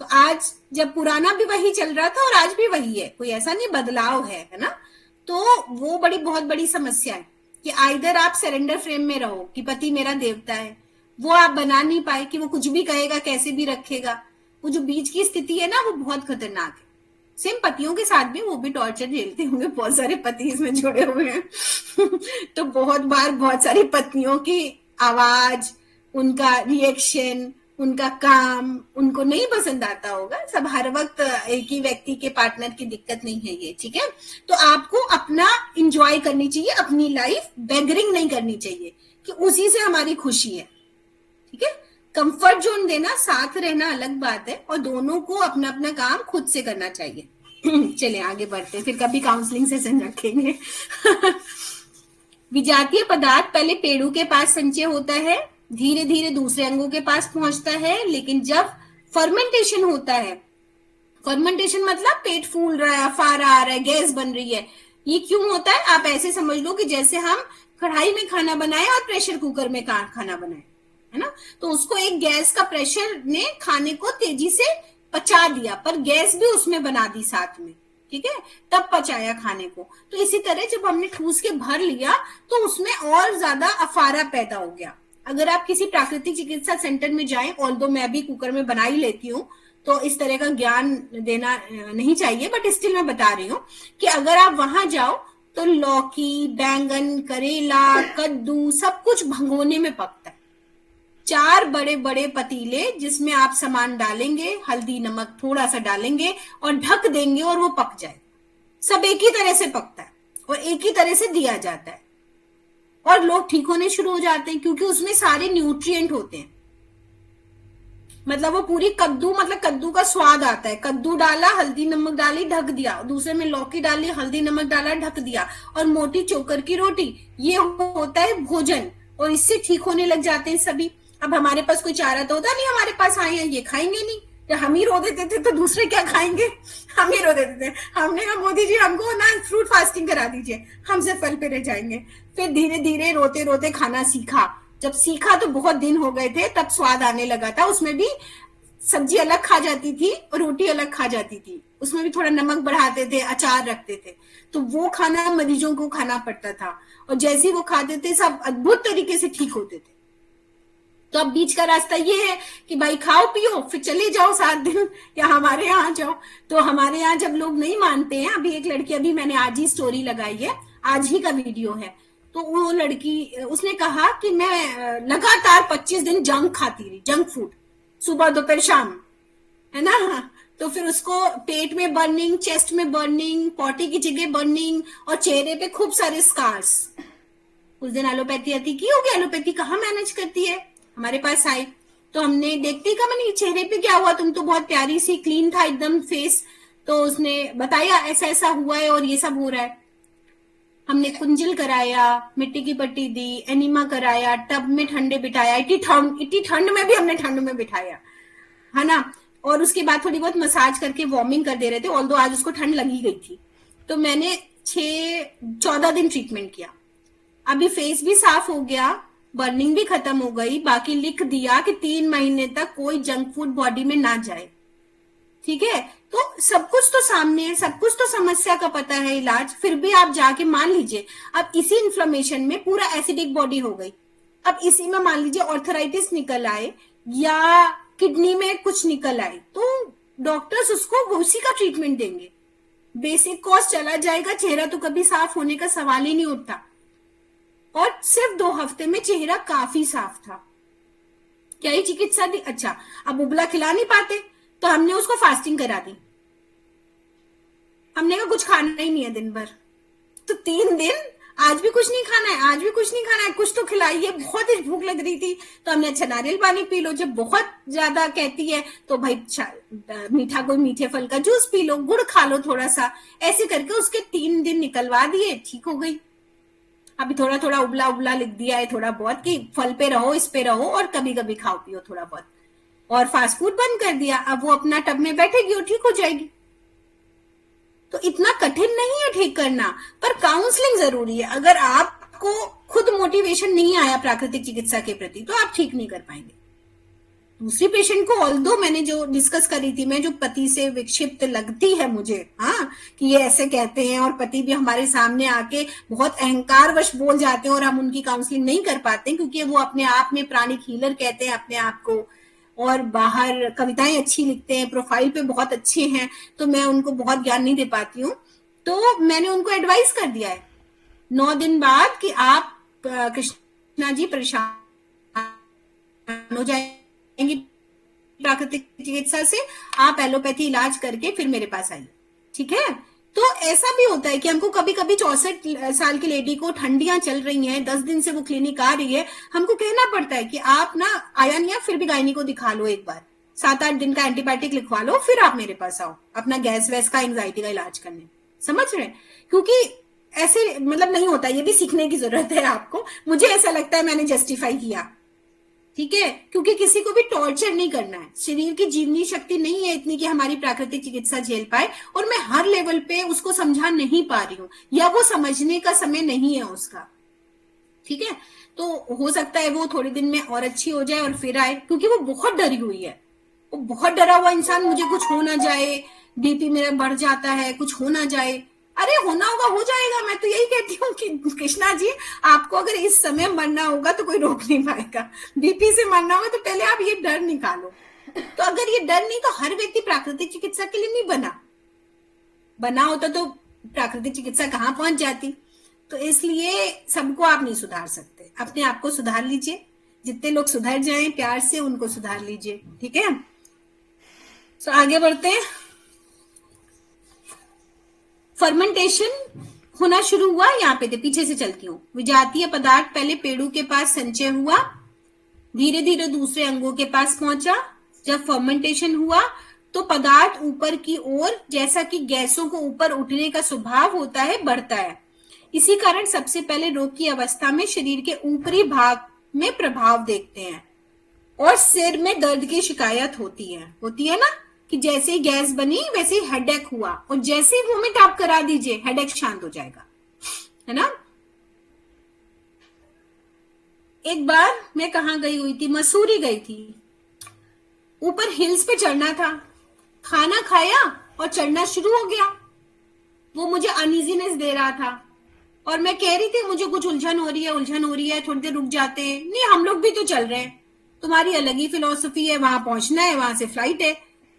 तो आज जब पुराना भी वही चल रहा था और आज भी वही है, कोई ऐसा नहीं बदलाव है ना। तो वो बहुत बड़ी समस्या है कि आइदर आप सरेंडर फ्रेम में रहो कि पति मेरा देवता है, वो आप बना नहीं पाए कि वो कुछ भी कहेगा कैसे भी रखेगा। वो जो बीच की स्थिति है ना, वो बहुत खतरनाक है। सेम पतियों के साथ भी वो भी टॉर्चर झेलते होंगे, बहुत सारे पति इसमें जुड़े हुए हैं। तो बहुत बार बहुत सारी पत्नियों की आवाज, उनका रिएक्शन, उनका काम उनको नहीं पसंद आता होगा। सब हर वक्त एक ही व्यक्ति के पार्टनर की दिक्कत नहीं है ये, ठीक है। तो आपको अपना इंजॉय करनी चाहिए, अपनी लाइफ बेगरिंग नहीं करनी चाहिए कि उसी से हमारी खुशी है, ठीक है। कंफर्ट जोन देना, साथ रहना अलग बात है, और दोनों को अपना अपना काम खुद से करना चाहिए। चलिए आगे बढ़ते हैं, फिर कभी काउंसलिंग सेशन रखेंगे। विजातीय पदार्थ पहले पेड़ों के पास संचय होता है, धीरे धीरे दूसरे अंगों के पास पहुंचता है, लेकिन जब फर्मेंटेशन होता है, फर्मेंटेशन मतलब पेट फूल रहा है, अफारा आ रहा है, गैस बन रही है। ये क्यों होता है आप ऐसे समझ लो कि जैसे हम कढ़ाई में खाना बनाए और प्रेशर कुकर में खाना बनाए, है ना। तो उसको एक गैस का प्रेशर ने खाने को तेजी से पचा दिया, पर गैस भी उसमें बना दी साथ में, ठीक है, तब पचाया खाने को। तो इसी तरह जब हमने ठूस के भर लिया तो उसमें और ज्यादा अफारा पैदा हो गया। अगर आप किसी प्राकृतिक चिकित्सा सेंटर में जाएं, ऑल्दो मैं भी कुकर में बना ही लेती हूँ, तो इस तरह का ज्ञान देना नहीं चाहिए, बट स्टिल मैं बता रही हूँ कि अगर आप वहां जाओ तो लौकी, बैंगन, करेला, कद्दू सब कुछ भगोने में पकता है। 4 बड़े बड़े पतीले जिसमें आप सामान डालेंगे, हल्दी नमक थोड़ा सा डालेंगे और ढक देंगे और वो पक जाए। सब एक ही तरह से पकता है और एक ही तरह से दिया जाता है और लोग ठीक होने शुरू हो जाते हैं, क्योंकि उसमें सारे न्यूट्रिएंट होते हैं। मतलब वो पूरी कद्दू, मतलब कद्दू का स्वाद आता है। कद्दू डाला, हल्दी नमक डाली, ढक दिया, दूसरे में लौकी डाली, हल्दी नमक डाला, ढक दिया, और मोटी चोकर की रोटी, ये होता है भोजन। और इससे ठीक होने लग जाते हैं सभी। अब हमारे पास कोई चारा तो होता नहीं, हमारे पास आए हैं ये खाएंगे नहीं, जब हम ही रो देते थे तो दूसरे क्या खाएंगे, हम ही रो देते थे। हमने कहा मोदी जी हमको ना फ्रूट फास्टिंग करा दीजिए, हमसे फल पे रह जाएंगे। फिर धीरे धीरे रोते रोते खाना सीखा। जब सीखा तो बहुत दिन हो गए थे, तब स्वाद आने लगा था। उसमें भी सब्जी अलग खा जाती थी और रोटी अलग खा जाती थी, उसमें भी थोड़ा नमक बढ़ाते थे, अचार रखते थे, तो वो खाना मरीजों को खाना पड़ता था। और जैसे ही वो खाते थे सब अद्भुत तरीके से ठीक होते थे। तो अब बीच का रास्ता ये है कि भाई खाओ पियो फिर चले जाओ 7 दिन या हमारे यहाँ जाओ। तो हमारे यहाँ जब लोग नहीं मानते हैं, अभी एक लड़की, अभी मैंने आज ही स्टोरी लगाई है, आज ही का वीडियो है, तो वो लड़की, उसने कहा कि मैं लगातार 25 दिन जंक खाती रही, जंक फूड, सुबह दोपहर शाम, है ना। तो फिर उसको पेट में बर्निंग, चेस्ट में बर्निंग, पॉटी की जगह बर्निंग और चेहरे पे खूब सारे स्कार्स। उस दिन एलोपैथी आती की होगी, एलोपैथी कहाँ मैनेज करती है, हमारे पास आई। तो हमने देखते का मैंने चेहरे पे क्या हुआ, तुम तो बहुत प्यारी सी क्लीन था एकदम फेस। तो उसने बताया ऐसा ऐसा हुआ है और ये सब हो रहा है। हमने कुंजल कराया, मिट्टी की पट्टी दी, एनिमा कराया, टब में ठंडे बिठाया, इतनी ठंड में भी हमने ठंड में बिठाया, है ना। और उसके बाद थोड़ी बहुत मसाज करके वार्मिंग कर दे रहे थे, ऑल्दो आज उसको ठंड लगी गई थी। तो मैंने 14 दिन ट्रीटमेंट किया। अभी फेस भी साफ हो गया, बर्निंग भी खत्म हो गई, बाकी लिख दिया कि 3 महीने तक कोई जंक फूड बॉडी में ना जाए। ठीक है, तो सब कुछ तो सामने है, सब कुछ तो समस्या का पता है इलाज, फिर भी आप जाके मान लीजिए अब इसी इन्फ्लेमेशन में पूरा एसिडिक बॉडी हो गई, अब इसी में मान लीजिए ऑर्थराइटिस निकल आए या किडनी में कुछ निकल आए, तो डॉक्टर्स उसको उसी का ट्रीटमेंट देंगे, बेसिक कॉस्ट चला जाएगा, चेहरा तो कभी साफ होने का सवाल ही नहीं उठता। और सिर्फ 2 हफ्ते में चेहरा काफी साफ था। क्या ही चिकित्सा दी। अच्छा, अब उबला खिला नहीं पाते तो हमने उसको फास्टिंग करा दी। हमने कहा कुछ खाना ही नहीं है दिन भर, तो 3 दिन आज भी कुछ नहीं खाना है, आज भी कुछ नहीं खाना है, कुछ तो खिलाइए। बहुत ही भूख लग रही थी तो हमने अच्छा नारियल पानी पी लो, जब बहुत ज्यादा कहती है तो भाई मीठा कोई मीठे फल का जूस पी लो, गुड़ खा लो थोड़ा सा, ऐसे करके उसके 3 दिन निकलवा दिए, ठीक हो गई। अभी थोड़ा थोड़ा उबला उबला लिख दिया है थोड़ा बहुत कि फल पे रहो, इस पे रहो और कभी कभी खाओ पियो थोड़ा बहुत, और फास्ट फूड बंद कर दिया। अब वो अपना टब में बैठेगी और ठीक हो जाएगी। तो इतना कठिन नहीं है ठीक करना, पर काउंसलिंग जरूरी है। अगर आपको खुद मोटिवेशन नहीं आया प्राकृतिक चिकित्सा के प्रति तो आप ठीक नहीं कर पाएंगे। दूसरी पेशेंट को ऑल्दो मैंने जो डिस्कस करी थी, मैं जो पति से विक्षिप्त लगती है मुझे, हाँ, कि ये ऐसे कहते हैं, और पति भी हमारे सामने आके बहुत अहंकारवश बोल जाते हैं और हम उनकी काउंसलिंग नहीं कर पाते क्योंकि वो अपने आप में प्राणिक हीलर कहते हैं अपने आप को, और बाहर कविताएं अच्छी लिखते हैं, प्रोफाइल पे बहुत अच्छे हैं, तो मैं उनको बहुत ज्ञान नहीं दे पाती हूँ। तो मैंने उनको एडवाइस कर दिया है 9 दिन बाद कि आप कृष्णा जी परेशान हो जाएंगी प्राकृतिक चिकित्सा से, आप एलोपैथी इलाज करके फिर मेरे पास आइए, ठीक है। तो ऐसा भी होता है कि हमको कभी कभी 64 साल की लेडी को ठंडियां चल रही हैं, 10 दिन से वो क्लिनिक आ रही है, हमको कहना पड़ता है कि आप ना आया नहीं, फिर भी गायनी को दिखा लो एक बार, 7-8 दिन का एंटीबायोटिक लिखवा लो, फिर आप मेरे पास आओ अपना गैस वैस का, एंग्जाइटी का इलाज करने। समझ रहे हैं? क्योंकि ऐसे मतलब नहीं होता, ये भी सीखने की जरूरत है आपको। मुझे ऐसा लगता है मैंने जस्टिफाई किया, ठीक है, क्योंकि किसी को भी टॉर्चर नहीं करना है। शरीर की जीवनी शक्ति नहीं है इतनी कि हमारी प्राकृतिक चिकित्सा झेल पाए, और मैं हर लेवल पे उसको समझा नहीं पा रही हूँ, या वो समझने का समय नहीं है उसका, ठीक है। तो हो सकता है वो थोड़े दिन में और अच्छी हो जाए और फिर आए, क्योंकि वो बहुत डरी हुई है, वो बहुत डरा हुआ इंसान, मुझे कुछ हो ना जाए, बीपी मेरा बढ़ जाता है, कुछ हो ना जाए। अरे होना होगा हो जाएगा, मैं तो यही कहती हूँ कि कृष्णा जी आपको अगर इस समय मरना होगा तो कोई रोक नहीं पाएगा, बीपी से मरना होगा तो पहले आप ये डर निकालो, तो अगर ये डर नहीं, तो हर व्यक्ति प्राकृतिक चिकित्सा के लिए नहीं बना होता तो प्राकृतिक चिकित्सा कहाँ पहुंच जाती। तो इसलिए सबको आप नहीं सुधार सकते, अपने आप को सुधार लीजिए, जितने लोग सुधर जाएं प्यार से उनको सुधार लीजिए, ठीक है। तो आगे बढ़ते हैं। फर्मेंटेशन होना शुरू हुआ, यहाँ पे पीछे से चलती हूँ। विजातीय पदार्थ पहले पेड़ों के पास संचय हुआ, धीरे धीरे दूसरे अंगों के पास पहुंचा। जब फर्मेंटेशन हुआ तो पदार्थ ऊपर की ओर, जैसा कि गैसों को ऊपर उठने का स्वभाव होता है, बढ़ता है। इसी कारण सबसे पहले रोग की अवस्था में शरीर के ऊपरी भाग में प्रभाव देखते हैं और सिर में दर्द की शिकायत होती है ना, कि जैसे ही गैस बनी वैसे ही हेडेक हुआ, और जैसे ही वोमिट आप करा दीजिए हेडेक शांत हो जाएगा, है ना। एक बार मैं कहा गई हुई थी, मसूरी गई थी, ऊपर हिल्स पे चढ़ना था, खाना खाया और चढ़ना शुरू हो गया। वो मुझे अनइजीनेस दे रहा था और मैं कह रही थी मुझे कुछ उलझन हो रही है, थोड़ी देर रुक जाते हैं। नहीं, हम लोग भी तो चल रहे हैं, तुम्हारी अलग ही फिलॉसफी है, वहां पहुंचना है, वहां से फ्लाइट है,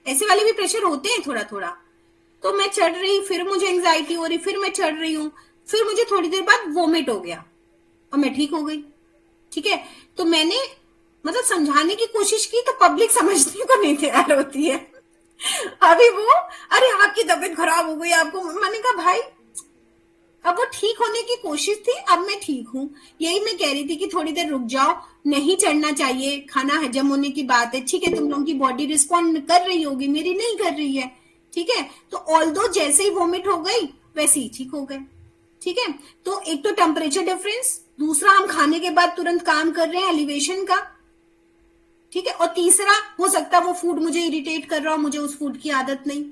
ऐसे वाले भी प्रेशर होते हैं थोड़ा थोड़ा। तो मैं चढ़ रही, फिर मुझे एंग्जाइटी हो रही, फिर मैं चढ़ रही हूँ, फिर मुझे थोड़ी देर बाद वोमिट हो गया और मैं ठीक हो गई, ठीक है। तो मैंने मतलब समझाने की कोशिश की तो पब्लिक समझने को नहीं तैयार होती है। अभी वो, अरे आपकी तबीयत खराब हो गई आपको, मैंने कहा भाई अब वो ठीक होने की कोशिश थी, अब मैं ठीक हूँ। यही मैं कह रही थी कि थोड़ी देर रुक जाओ, नहीं चढ़ना चाहिए, खाना हजम होने की बात है, ठीक है, तुम लोगों की बॉडी रिस्पॉन्ड कर रही होगी, मेरी नहीं कर रही है, ठीक है। तो ऑल्दो जैसे ही वोमिट हो गई वैसे ही ठीक हो गए, ठीक है। तो एक तो टेम्परेचर डिफरेंस, दूसरा हम खाने के बाद तुरंत काम कर रहे हैं एलिवेशन का, ठीक है, और तीसरा हो सकता है वो फूड मुझे इरिटेट कर रहा हो, मुझे उस फूड की आदत नहीं,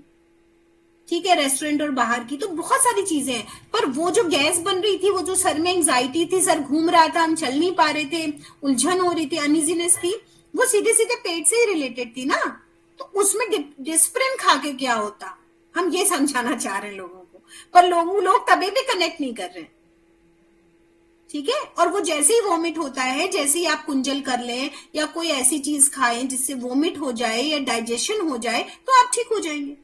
ठीक है, रेस्टोरेंट और बाहर की, तो बहुत सारी चीजें हैं। पर वो जो गैस बन रही थी, वो जो सर में एंग्जाइटी थी, सर घूम रहा था, हम चल नहीं पा रहे थे, उलझन हो रही थी, अनइजीनेस थी, वो सीधे सीधे पेट से ही रिलेटेड थी ना। तो उसमें डिस्प्रिन खा के क्या होता, हम ये समझाना चाह रहे हैं लोगों को, पर लोग तभी भी कनेक्ट नहीं कर रहे, ठीक है। और वो जैसे ही वॉमिट होता है, जैसे ही आप कुंजल कर लें या कोई ऐसी चीज खाएं जिससे वॉमिट हो जाए या डाइजेशन हो जाए, तो आप ठीक हो जाएंगे।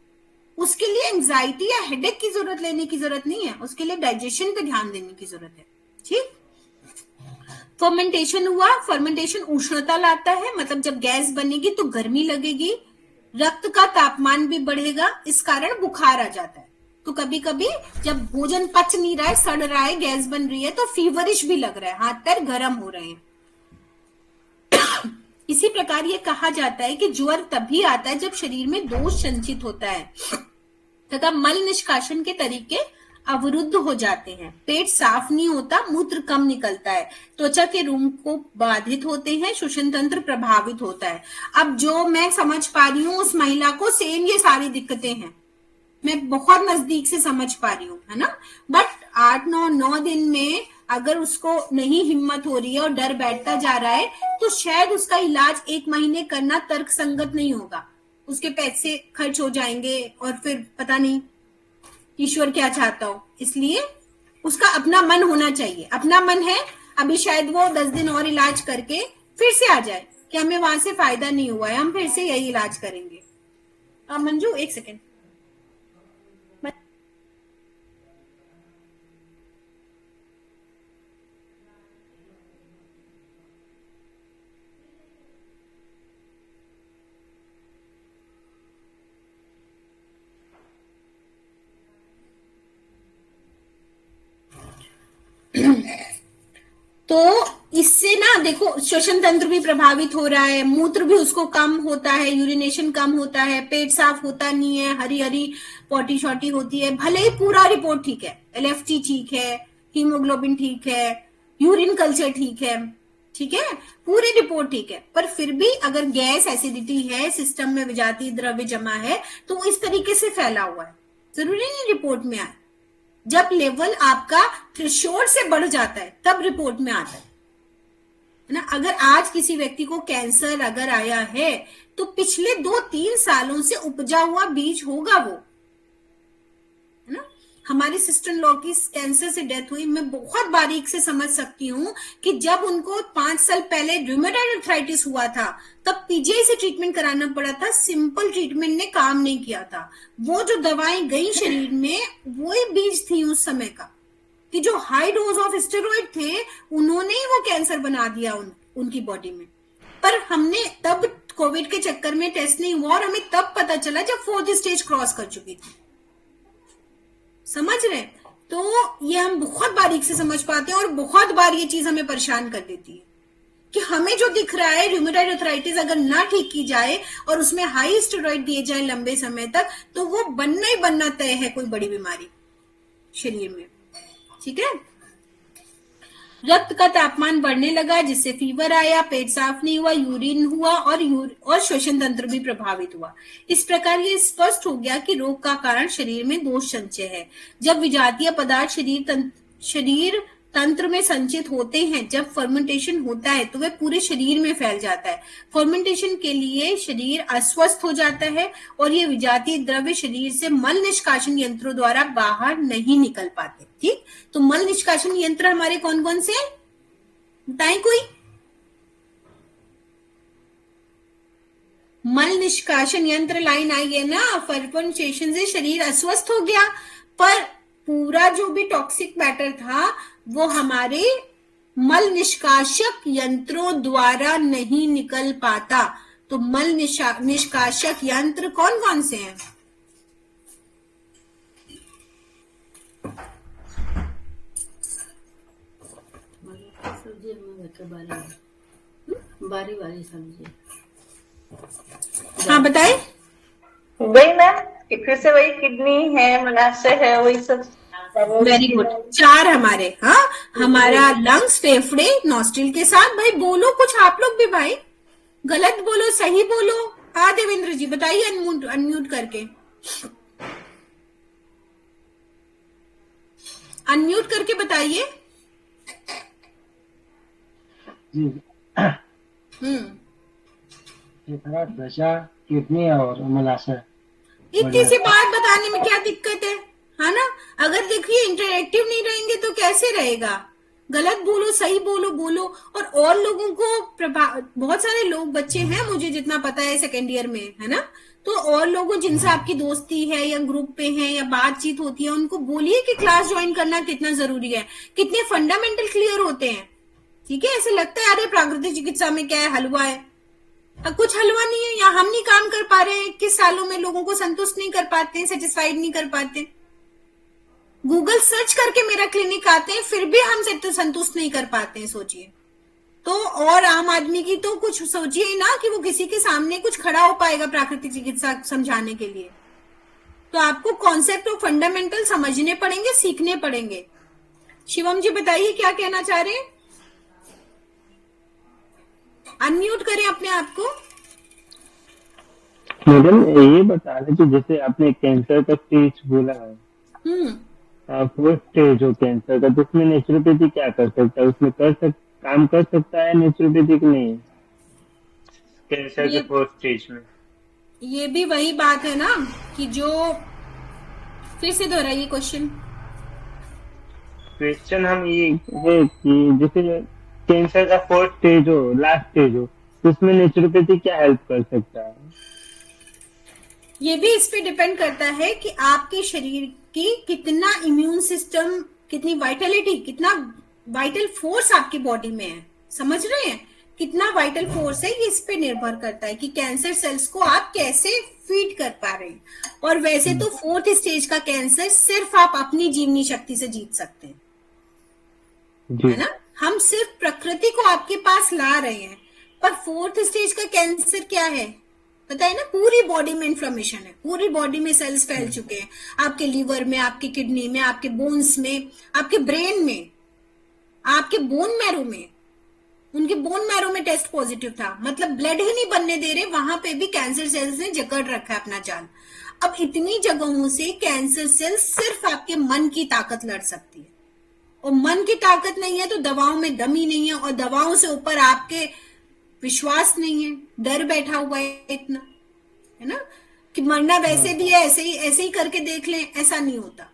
उसके लिए एंजाइटी या हेडेक की जरूरत लेने की जरूरत नहीं है, उसके लिए डाइजेशन पे ध्यान देने की जरूरत है, ठीक। फर्मेंटेशन हुआ, फर्मेंटेशन उष्णता लाता है, मतलब जब गैस बनेगी तो गर्मी लगेगी, रक्त का तापमान भी बढ़ेगा, इस कारण बुखार आ जाता है। तो कभी कभी जब भोजन पच नहीं रहा है, सड़ रहा है, गैस बन रही है, तो फीवरिश भी लग रहा है, हाथ पैर गर्म हो रहे हैं। इसी प्रकार ये कहा जाता है कि ज्वर तभी आता है जब शरीर में दोष संचित होता है तथा मल निष्कासन के तरीके अवरुद्ध हो जाते हैं, पेट साफ नहीं होता, मूत्र कम निकलता है, त्वचा के रोम को बाधित होते हैं, श्वसन तंत्र प्रभावित होता है। अब जो मैं समझ पा रही हूँ उस महिला को सेम ये सारी दिक्कतें हैं, मैं बहुत नजदीक से समझ पा रही हूँ, है ना। बट 8-9 दिन में अगर उसको नहीं हिम्मत हो रही है और डर बैठता जा रहा है, तो शायद उसका इलाज 1 महीने करना तर्क संगत नहीं होगा, उसके पैसे खर्च हो जाएंगे और फिर पता नहीं ईश्वर क्या चाहता हो। इसलिए उसका अपना मन होना चाहिए, अपना मन है, अभी शायद वो 10 दिन और इलाज करके फिर से आ जाए कि हमें वहां से फायदा नहीं हुआ है, हम फिर से यही इलाज करेंगे। मंजू एक सेकेंड, तो इससे ना देखो श्वसन तंत्र भी प्रभावित हो रहा है, मूत्र भी उसको कम होता है, यूरिनेशन कम होता है, पेट साफ होता नहीं है, हरी हरी पोटी शॉटी होती है। भले ही पूरा रिपोर्ट ठीक है, एलएफटी ठीक है, हीमोग्लोबिन ठीक है, यूरिन कल्चर ठीक है, ठीक है, पूरी रिपोर्ट ठीक है, पर फिर भी अगर गैस एसिडिटी है, सिस्टम में विजातीय द्रव्य जमा है, तो वो इस तरीके से फैला हुआ है, जरूरी नहीं रिपोर्ट में आए। जब लेवल आपका थ्रेशोल्ड से बढ़ जाता है तब रिपोर्ट में आता है ना। अगर आज किसी व्यक्ति को कैंसर अगर आया है तो पिछले 2-3 सालों से उपजा हुआ बीज होगा वो, है ना। हमारी सिस्टर इन लॉ की कैंसर से डेथ हुई, मैं बहुत बारीक से समझ सकती हूँ कि जब उनको 5 साल पहले रूमेटॉइड अर्थराइटिस हुआ था तब पीजीआई से ट्रीटमेंट कराना पड़ा था, सिंपल ट्रीटमेंट ने काम नहीं किया था। वो जो दवाएं गई शरीर में वही बीज थी उस समय का, कि जो हाई डोज ऑफ स्टेरॉइड थे उन्होंने ही वो कैंसर बना दिया उनकी बॉडी में। पर हमने तब कोविड के चक्कर में टेस्ट नहीं हुआ और हमें तब पता चला जब 4th स्टेज क्रॉस कर चुकी थी। समझ रहे? तो ये हम बहुत बारीक से समझ पाते हैं और बहुत बार ये चीज हमें परेशान कर देती है कि हमें जो दिख रहा है रूमेटॉइड अर्थराइटिस अगर ना ठीक की जाए और उसमें हाई स्टेरॉइड दिए जाए लंबे समय तक तो वो बनना ही बनना तय है कोई बड़ी बीमारी शरीर में। ठीक है। रक्त का तापमान बढ़ने लगा जिससे फीवर आया, पेट साफ नहीं हुआ, यूरिन हुआ और श्वसन तंत्र भी प्रभावित हुआ। इस प्रकार ये स्पष्ट हो गया कि रोग का कारण शरीर में दोष संचय है। जब विजातीय पदार्थ शरीर तंत्र में संचित होते हैं, जब फर्मेंटेशन होता है तो वह पूरे शरीर में फैल जाता है। फर्मेंटेशन के लिए शरीर अस्वस्थ हो जाता है और ये विजातीय द्रव्य शरीर से मल निष्कासन यंत्रों द्वारा बाहर नहीं निकल पाते। ठीक, तो मल निष्कासन यंत्र हमारे कौन कौन से हैं बताएं कोई? मल निष्कासन यंत्र लाइन आई है ना, फर्मेंटेशन से शरीर अस्वस्थ हो गया पर पूरा जो भी टॉक्सिक मैटर था वो हमारे मल निष्काशक यंत्रों द्वारा नहीं निकल पाता। तो मल निष्काशक यंत्र कौन कौन से हैं? बारी बारी सब्जी। हाँ बताए। वही मैम फिर से वही किडनी है, मलाशय है, वही सब। वेरी गुड, 4 हमारे। हाँ, हमारा लंग्स, फेफड़े, नॉस्ट्रिल के साथ। भाई बोलो कुछ आप लोग भी, भाई गलत बोलो सही बोलो। हाँ देवेंद्र जी बताइए अनम्यूट करके, अनम्यूट करके बताइए। त्वचा, किडनी और मलाशय। इतनी सी बात बताने में क्या दिक्कत है ना? अगर देखिए इंटरेक्टिव नहीं रहेंगे तो कैसे रहेगा? गलत बोलो सही बोलो और लोगों को बहुत सारे लोग बच्चे हैं मुझे जितना पता है सेकेंड ईयर में, है ना? तो और लोगों जिनसे आपकी दोस्ती है या ग्रुप पे है या बातचीत होती है उनको बोलिए कि क्लास ज्वाइन करना कितना जरूरी है, कितने फंडामेंटल क्लियर होते हैं। ठीक है, ऐसे लगता है अरे प्राकृतिक चिकित्सा में क्या है, हलवा है। कुछ हलवा नहीं है, या हम नहीं काम कर पा रहे हैं 21 सालों में, लोगों को संतुष्ट नहीं कर पाते, सेटिस्फाइड नहीं कर पाते। गूगल सर्च करके मेरा क्लिनिक आते हैं फिर भी हम संतुष्ट नहीं कर पाते हैं, सोचिए। तो और आम आदमी की तो कुछ सोचिए ही ना कि वो किसी के सामने कुछ खड़ा हो पाएगा प्राकृतिक चिकित्सा समझाने के लिए। तो आपको कॉन्सेप्ट और फंडामेंटल समझने पड़ेंगे, सीखने पड़ेंगे। शिवम जी बताइए क्या कहना चाह रहे हैं? अनम्यूट करें अपने आप को। मैडम ये बता रहे कि जैसे आपने कैंसर का स्टेज बोला है, फर्स्ट स्टेज हो कैंसर का, तो उसमें नेचुरोपैथी क्या कर सकता है? उसमें काम कर सकता है नेचुरोपैथी की नहीं कैंसर के फर्स्ट स्टेज में? ये भी वही बात है ना कि जो, फिर से दोहराइए क्वेश्चन। क्वेश्चन हम ये है कि जैसे कैंसर का फर्स्ट स्टेज हो, लास्ट स्टेज हो, तो उसमें नेचुरोपैथी क्या हेल्प कर सकता है? ये भी इस पे डिपेंड करता है कि आपके शरीर की कितना इम्यून सिस्टम, कितनी वाइटलिटी, कितना वाइटल फोर्स आपकी बॉडी में है। समझ रहे हैं? कितना वाइटल फोर्स है, ये इस पे निर्भर करता है कि कैंसर सेल्स को आप कैसे फीड कर पा रहे हैं। और वैसे तो 4th स्टेज का कैंसर सिर्फ आप अपनी जीवनी शक्ति से जीत सकते हैं, है ना? हम सिर्फ प्रकृति को आपके पास ला रहे हैं। पर 4th स्टेज का कैंसर क्या है पता है ना? पूरी बॉडी में इन्फ्लेमेशन है, पूरी बॉडी में सेल्स फैल चुके हैं, आपके लीवर में, आपके किडनी में, आपके बोन्स में, आपके ब्रेन में, आपके बोन मैरो में। उनके बोन मैरो में टेस्ट पॉजिटिव था, मतलब ब्लड ही नहीं बनने दे रहे, वहां पे भी कैंसर सेल्स ने जकड़ रखा है अपना जाल। अब इतनी जगहों से कैंसर सेल्स सिर्फ आपके मन की ताकत लड़ सकती है, और मन की ताकत नहीं है तो दवाओं में दम ही नहीं है, और दवाओं से ऊपर आपके विश्वास नहीं है, डर बैठा हुआ है इतना, है ना, कि मरना वैसे भी है, ऐसे ही करके देख लें, ऐसा नहीं होता।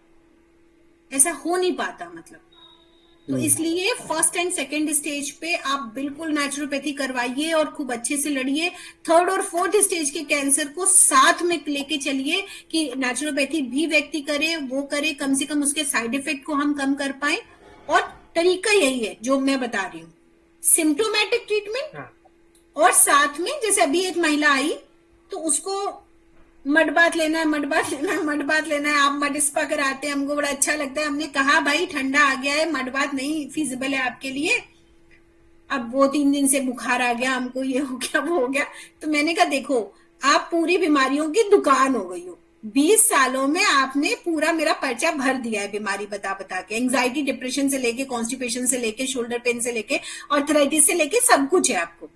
ऐसा हो नहीं पाता मतलब। तो इसलिए फर्स्ट एंड सेकेंड स्टेज पे आप बिल्कुल नेचुरोपैथी करवाइए और खूब अच्छे से लड़िए। थर्ड और फोर्थ स्टेज के कैंसर को साथ में लेके चलिए कि नेचुरोपैथी भी व्यक्ति करे, वो करे, कम से कम उसके साइड इफेक्ट को हम कम कर पाए। और तरीका यही है जो मैं बता रही हूँ, सिम्टोमेटिक ट्रीटमेंट, और साथ में जैसे अभी एक महिला आई तो उसको मड बात लेना है, मड बात लेना है, मड बात लेना है, आप मड स्पा कराते हैं, हमको बड़ा अच्छा लगता है। हमने कहा भाई ठंडा आ गया है, मड बात नहीं फीजिबल है आपके लिए। अब वो 3 दिन से बुखार आ गया, हमको ये हो गया वो हो गया। तो मैंने कहा देखो, आप पूरी बीमारियों की दुकान हो गई हो। 20 सालों में आपने पूरा मेरा पर्चा भर दिया है बीमारी बता बता के। एंग्जाइटी, डिप्रेशन से लेके, कॉन्स्टिपेशन से लेके, शोल्डर पेन से लेके, आर्थराइटिस से लेके सब कुछ है आपको।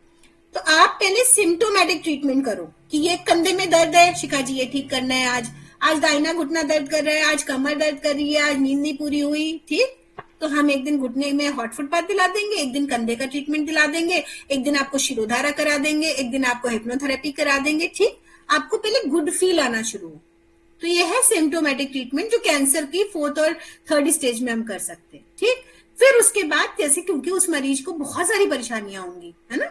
तो आप पहले सिम्टोमेटिक ट्रीटमेंट करो कि ये कंधे में दर्द है, शिखा जी ये ठीक करना है, आज दाहिना घुटना दर्द कर रहा है, आज कमर दर्द कर रही है, आज नींद नहीं पूरी हुई, ठीक। तो हम एक दिन घुटने में हॉट फुट बाथ दिला देंगे, एक दिन कंधे का ट्रीटमेंट दिला देंगे, एक दिन आपको शिरोधारा करा देंगे, एक दिन आपको हिप्नोथेरेपी करा देंगे, ठीक। आपको पहले गुड फील आना शुरू हो। तो ये है सिम्टोमेटिक ट्रीटमेंट जो कैंसर की फोर्थ और थर्ड स्टेज में हम कर सकते हैं, ठीक। फिर उसके बाद जैसे क्योंकि उस मरीज को बहुत सारी परेशानियां होंगी, है ना,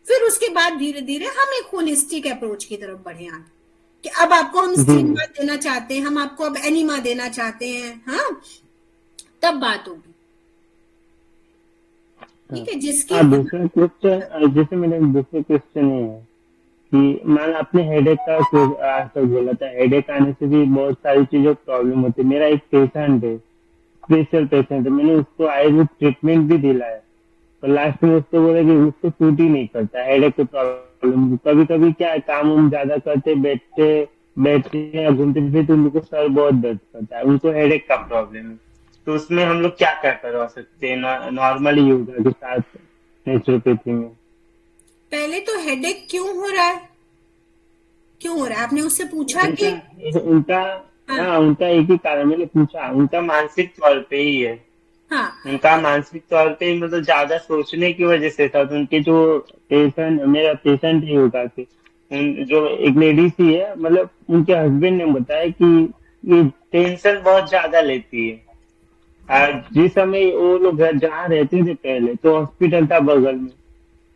फिर उसके बाद धीरे धीरे हम एक होलिस्टिक अप्रोच की तरफ बढ़े आगे कि अब आपको हम स्टीम बात देना चाहते हैं, हम आपको अब एनिमा देना चाहते हैं, हाँ, तब बात होगी, ठीक है। जिसकी दूसरा क्वेश्चन, जैसे मेरा दूसरा क्वेश्चन ये है कि मान आपने हेडेक का आंसर बोला था, हेडेक आने से भी बहुत सारी चीजों प्रॉब्लम होती है। मेरा एक पेशेंट है, स्पेशल पेशेंट है, मैंने उसको आयुर्वेद ट्रीटमेंट भी दिलाया, तो लास्ट में उसको बोला कि उसको सूट ही नहीं करता हेडेक की प्रॉब्लम। कभी कभी क्या है, काम हम ज्यादा करते, बैठते बैठते या घूमते फिरते उनको सर बहुत दर्द करता है, उनको हेडेक का प्रॉब्लम है। तो उसमें हम लोग क्या क्या करवा सकते हैं नॉर्मली योगा के साथ नेचुरोपैथी में? पहले तो हेडेक क्यों हो रहा है, क्यों हो रहा है, आपने उससे पूछा कि उनका हाँ, उनका एक ही कारण मैंने पूछा, उनका मानसिक तौर पे ही है। हाँ, उनका मानसिक तौर पे मतलब ज्यादा सोचने की वजह से था। तो उनके जो पेशेंट, मेरा पेशेंट ही होगा कि जो एक लेडी सी है, मतलब उनके हस्बैंड ने बताया कि ये टेंशन बहुत ज्यादा लेती है। जिस समय वो लोग घर जहाँ रहते थे पहले, तो हॉस्पिटल था बगल में,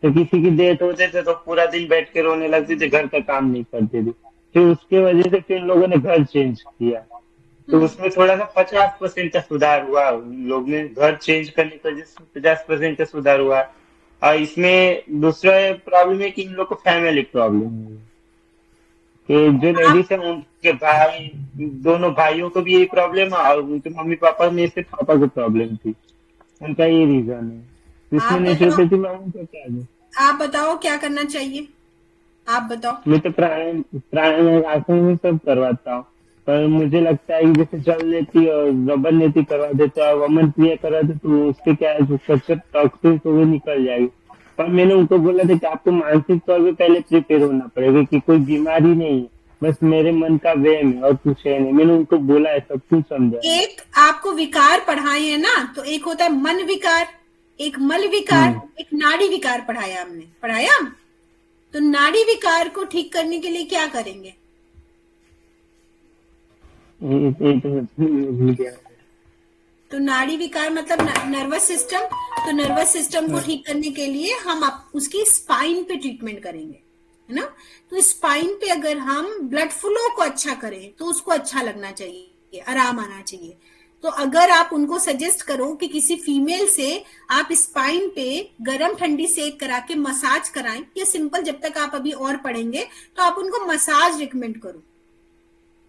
तो किसी की डेथ होते थे तो पूरा दिन बैठ के रोने लगती थी, घर का काम नहीं करते थे। फिर उसके वजह से फिर इन लोगों ने घर चेंज किया, तो उसमें थोड़ा सा 50% का सुधार हुआ। लोग ने घर चेंज करने की वजह से 50% का सुधार हुआ। और इसमें दूसरा प्रॉब्लम है कि इन लोग को फैमिली प्रॉब्लम है, कि जो लेडीज है उनके भाई, दोनों भाइयों को भी यही प्रॉब्लम है, और उनके मम्मी पापा में से पापा को प्रॉब्लम थी, उनका ये रीजन है। इसमें आप बताओ, नेचुरोपैथी में उनको क्या है? आप बताओ क्या करना चाहिए, आप बताओ। मैं तो प्राणायाम प्राणायाम आसन में सब करवाता हूँ, पर मुझे लगता है कि जैसे जल लेती और रबर नेती करवा देते और वमन क्रिया करवा देते, तो उसके क्या है, जो कच्चे टॉक्सिन्स वो निकल जाएगी। पर मैंने उनको बोला था कि आपको मानसिक तौर पे पहले प्रिपेयर होना पड़ेगा कि कोई बीमारी नहीं है, बस मेरे मन का वहम है और कुछ है नहीं। मैंने उनको बोला है, सब कुछ समझा। एक आपको विकार पढ़ाए हैं ना, तो एक होता है मन विकार, एक मल विकार, एक नाड़ी विकार पढ़ाया हमने, पढ़ाया। तो नाड़ी विकार को ठीक करने के लिए क्या करेंगे? तो नाड़ी विकार मतलब नर्वस सिस्टम। तो नर्वस सिस्टम को ठीक करने के लिए हम उसकी स्पाइन पे ट्रीटमेंट करेंगे, है ना। तो स्पाइन पे अगर हम ब्लड फ्लो को अच्छा करें तो उसको अच्छा लगना चाहिए, आराम आना चाहिए। तो अगर आप उनको सजेस्ट करो कि किसी फीमेल से आप स्पाइन पे गर्म ठंडी सेक करा के मसाज कराएं, या सिंपल जब तक आप अभी और पढ़ेंगे तो आप उनको मसाज रिकमेंड करो,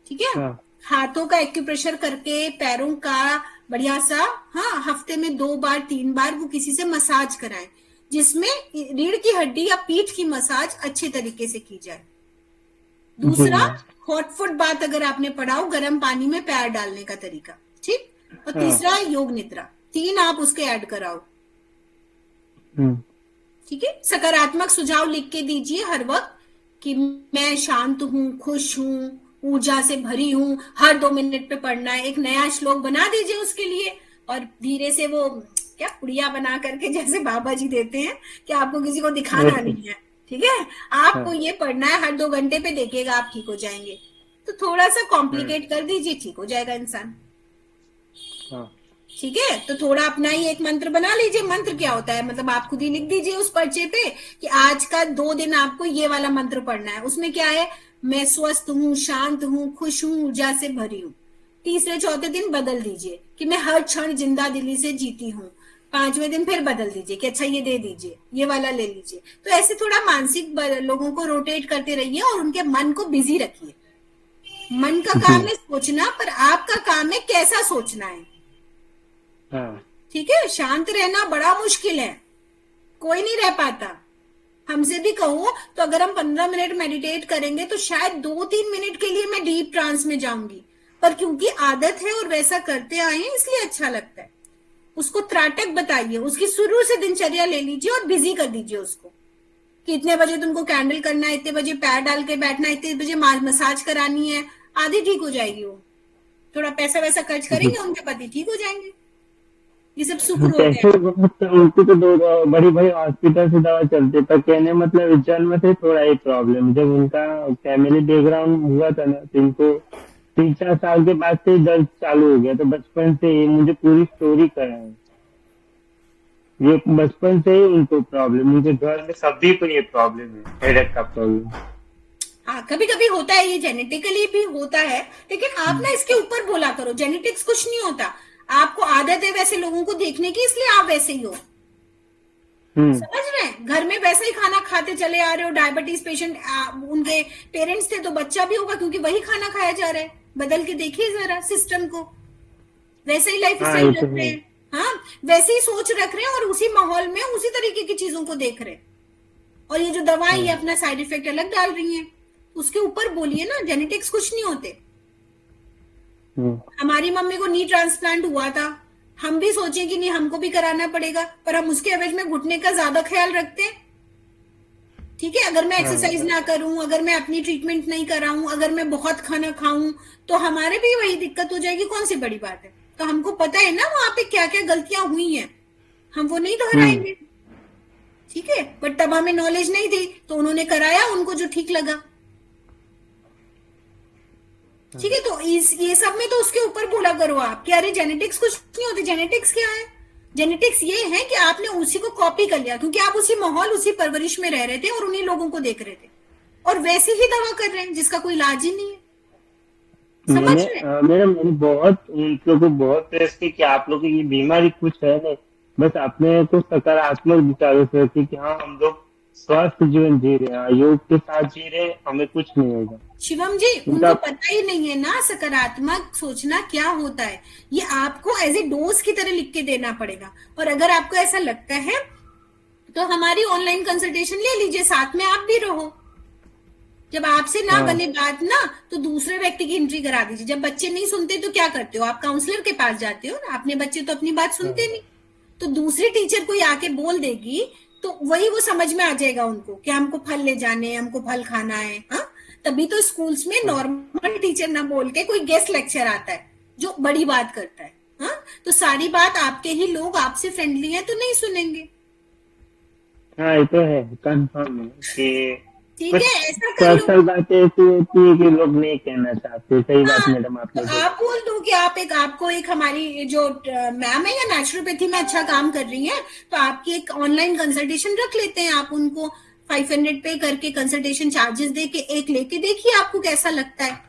ठीक है। हाथों का एक्यूप्रेशर करके, पैरों का बढ़िया सा, हाँ, हफ्ते में 2 बार 3 बार वो किसी से मसाज कराएं, जिसमें रीढ़ की हड्डी या पीठ की मसाज अच्छे तरीके से की जाए। दूसरा, हॉट फुट बात अगर आपने पढ़ा हो, गर्म पानी में पैर डालने का तरीका, ठीक। और तीसरा योग निद्रा, 3 आप उसके ऐड कराओ, ठीक है। सकारात्मक सुझाव लिख के दीजिए हर वक्त कि मैं शांत हूँ, खुश हूँ, ऊर्जा से भरी हूँ, हर 2 मिनट पे पढ़ना है। एक नया श्लोक बना दीजिए उसके लिए, और धीरे से वो क्या पुड़िया बना करके जैसे बाबा जी देते हैं कि आपको किसी को दिखाना नहीं है, ठीक है। आपको ये पढ़ना है, हर 2 घंटे पे देखिएगा आप ठीक हो जाएंगे। तो थोड़ा सा कॉम्प्लिकेट कर दीजिए, ठीक हो जाएगा इंसान। हाँ। ठीक है, तो थोड़ा अपना ही एक मंत्र बना लीजिए। मंत्र क्या होता है, मतलब आप खुद ही लिख दीजिए उस पर्चे पे कि आज का 2 दिन आपको ये वाला मंत्र पढ़ना है। उसमें क्या है, मैं स्वस्थ हूँ, शांत हूँ, खुश हूँ, ऊर्जा से भरी हूँ। तीसरे चौथे दिन बदल दीजिए कि मैं हर क्षण जिंदा दिली से जीती हूँ। 5वें दिन फिर बदल दीजिए कि अच्छा ये दे दीजिए, ये वाला ले लीजिए। तो ऐसे थोड़ा मानसिक लोगों को रोटेट करते रहिए और उनके मन को बिजी रखिए। मन का काम है सोचना, पर आपका काम है कैसा सोचना है। हाँ। ठीक है, शांत रहना बड़ा मुश्किल है, कोई नहीं रह पाता। हमसे भी कहो तो अगर हम 15 मिनट मेडिटेट करेंगे तो शायद 2-3 मिनट के लिए मैं डीप ट्रांस में जाऊंगी, पर क्योंकि आदत है और वैसा करते आए हैं इसलिए अच्छा लगता है। उसको त्राटक बताइए, उसकी शुरू से दिनचर्या ले लीजिए और बिजी कर दीजिए उसको कि इतने बजे तुमको कैंडल करना है, इतने बजे पैर डाल के बैठना है, इतने बजे मसाज करानी है। आधी ठीक हो जाएगी वो, थोड़ा पैसा वैसा खर्च करेंगे, उनके पति ठीक हो जाएंगे। ये सब शुक्र हो पैसे गए। उनकी तो बड़ी बड़ी हॉस्पिटल से दवा चलती, पर कहने मतलब जन्म से थोड़ा ही प्रॉब्लम। जब उनका फैमिली बैकग्राउंड हुआ था ना, तो इनको 3-4 साल के बाद से दर्द चालू हो गया। तो बचपन से ही मुझे पूरी स्टोरी कराए, ये बचपन से ही उनको प्रॉब्लम, उनके घर में सभी को ये प्रॉब्लम है, हेडेक का प्रॉब्लम। हाँ, कभी कभी होता है, ये जेनेटिकली भी होता है, लेकिन आप ना इसके ऊपर बोला करो, जेनेटिक्स कुछ नहीं होता। आपको आदत है वैसे लोगों को देखने की, इसलिए आप वैसे ही हो। समझ रहे हैं, घर में वैसे ही खाना खाते चले आ रहे हो। डायबिटीज पेशेंट उनके पेरेंट्स थे तो बच्चा भी होगा, क्योंकि वही खाना खाया जा रहा है। बदल के देखिए जरा सिस्टम को, वैसे ही लाइफ स्टाइल रख रहे हैं। हाँ, वैसे ही सोच रख रहे हैं और उसी माहौल में उसी तरीके की चीजों को देख रहे हैं। और ये जो दवाएं ये अपना साइड इफेक्ट अलग डाल रही हैं, उसके ऊपर बोलिए ना, जेनेटिक्स कुछ नहीं होते। हमारी मम्मी को नी ट्रांसप्लांट हुआ था, हम भी सोचे कि नहीं हमको भी कराना पड़ेगा, पर हम उसके एवज में घुटने का ज्यादा ख्याल रखते हैं। ठीक है, अगर मैं एक्सरसाइज ना करूं, अगर मैं अपनी ट्रीटमेंट नहीं कराऊं, अगर मैं बहुत खाना खाऊं, तो हमारे भी वही दिक्कत हो जाएगी। कौन सी बड़ी बात है। तो हमको पता है ना वहां पे क्या क्या गलतियां हुई हैं, हम वो नहीं दोहराएंगे। ठीक है, बट तब हमें नॉलेज नहीं थी तो उन्होंने कराया उनको जो ठीक लगा। ठीक है, तो ये सब में तो उसके ऊपर बोला करो आप कि अरे जेनेटिक्स कुछ नहीं होती। जेनेटिक्स क्या है, जेनेटिक्स ये है कि आपने उसी को कॉपी कर लिया, क्योंकि आप उसी माहौल उसी परवरिश में रह रहे थे और उन्हीं लोगों को देख रहे थे और वैसे ही दवा कर रहे हैं जिसका कोई इलाज ही नहीं है। समझ रहे? मैंने बहुत उन लोगों को बहुत प्रेस की कि आप लोगों की ये बीमारी कुछ है नहीं, बस अपने को सकारात्मक विचारों से रखिए कि हाँ हम लोग स्वस्थ जीवन जी रहे हैं, योग के साथ जी रहे हैं, हमें कुछ नहीं होगा। शिवम जी, उनको पता ही नहीं है ना सकारात्मक सोचना क्या होता है। ये आपको एज ए डोज की तरह लिख के देना पड़ेगा। और अगर आपको ऐसा लगता है तो हमारी ऑनलाइन कंसल्टेशन ले लीजिए, साथ में आप भी रहो। जब आपसे ना बने बात ना, तो दूसरे व्यक्ति की एंट्री करा दीजिए। जब बच्चे नहीं सुनते तो क्या करते हो, आप काउंसलर के पास जाते हो ना। अपने बच्चे तो अपनी बात सुनते नहीं, तो दूसरी टीचर कोई आके बोल देगी तो वही वो समझ में आ जाएगा उनको कि हमको फल ले जाने, हमको फल खाना है। हाँ, तभी तो स्कूल्स में नॉर्मल टीचर ना बोल के कोई गेस्ट लेक्चर आता है जो बड़ी बात करता है। हाँ, तो सारी बात आपके ही लोग आपसे फ्रेंडली है तो नहीं सुनेंगे। हाँ, ये तो है, कंफर्म है कि ठीक है, ऐसा कर लो। पर्सनल बातें ऐसी होती है कि लोग नहीं कहना चाहते। सही बात मैडम आपने तो आप बोल दो कि आपको एक हमारी जो मैम है या नेचुरोपैथी में अच्छा काम कर रही है, तो आपकी एक ऑनलाइन कंसल्टेशन रख लेते हैं। आप उनको 500 पे करके कंसल्टेशन चार्जेस दे के एक लेके देखिए आपको कैसा लगता है।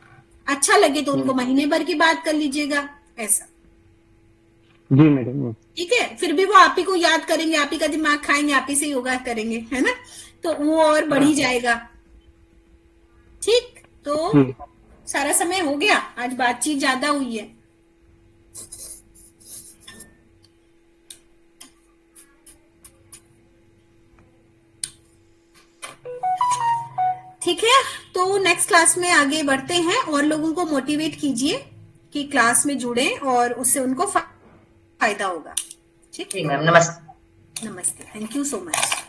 अच्छा लगे तो उनको महीने भर की बात कर लीजिएगा, ऐसा। जी मैडम। ठीक है, फिर भी वो आप ही को याद करेंगे, आप ही का दिमाग खाएंगे, आप ही से योगा करेंगे, है ना, तो वो और बढ़ ही जाएगा। ठीक, तो सारा समय हो गया, आज बातचीत ज्यादा हुई है। ठीक है, तो नेक्स्ट क्लास में आगे बढ़ते हैं और लोगों को मोटिवेट कीजिए कि क्लास में जुड़े और उससे उनको फायदा होगा। ठीक है मैम, नमस्ते। नमस्ते, थैंक यू सो मच।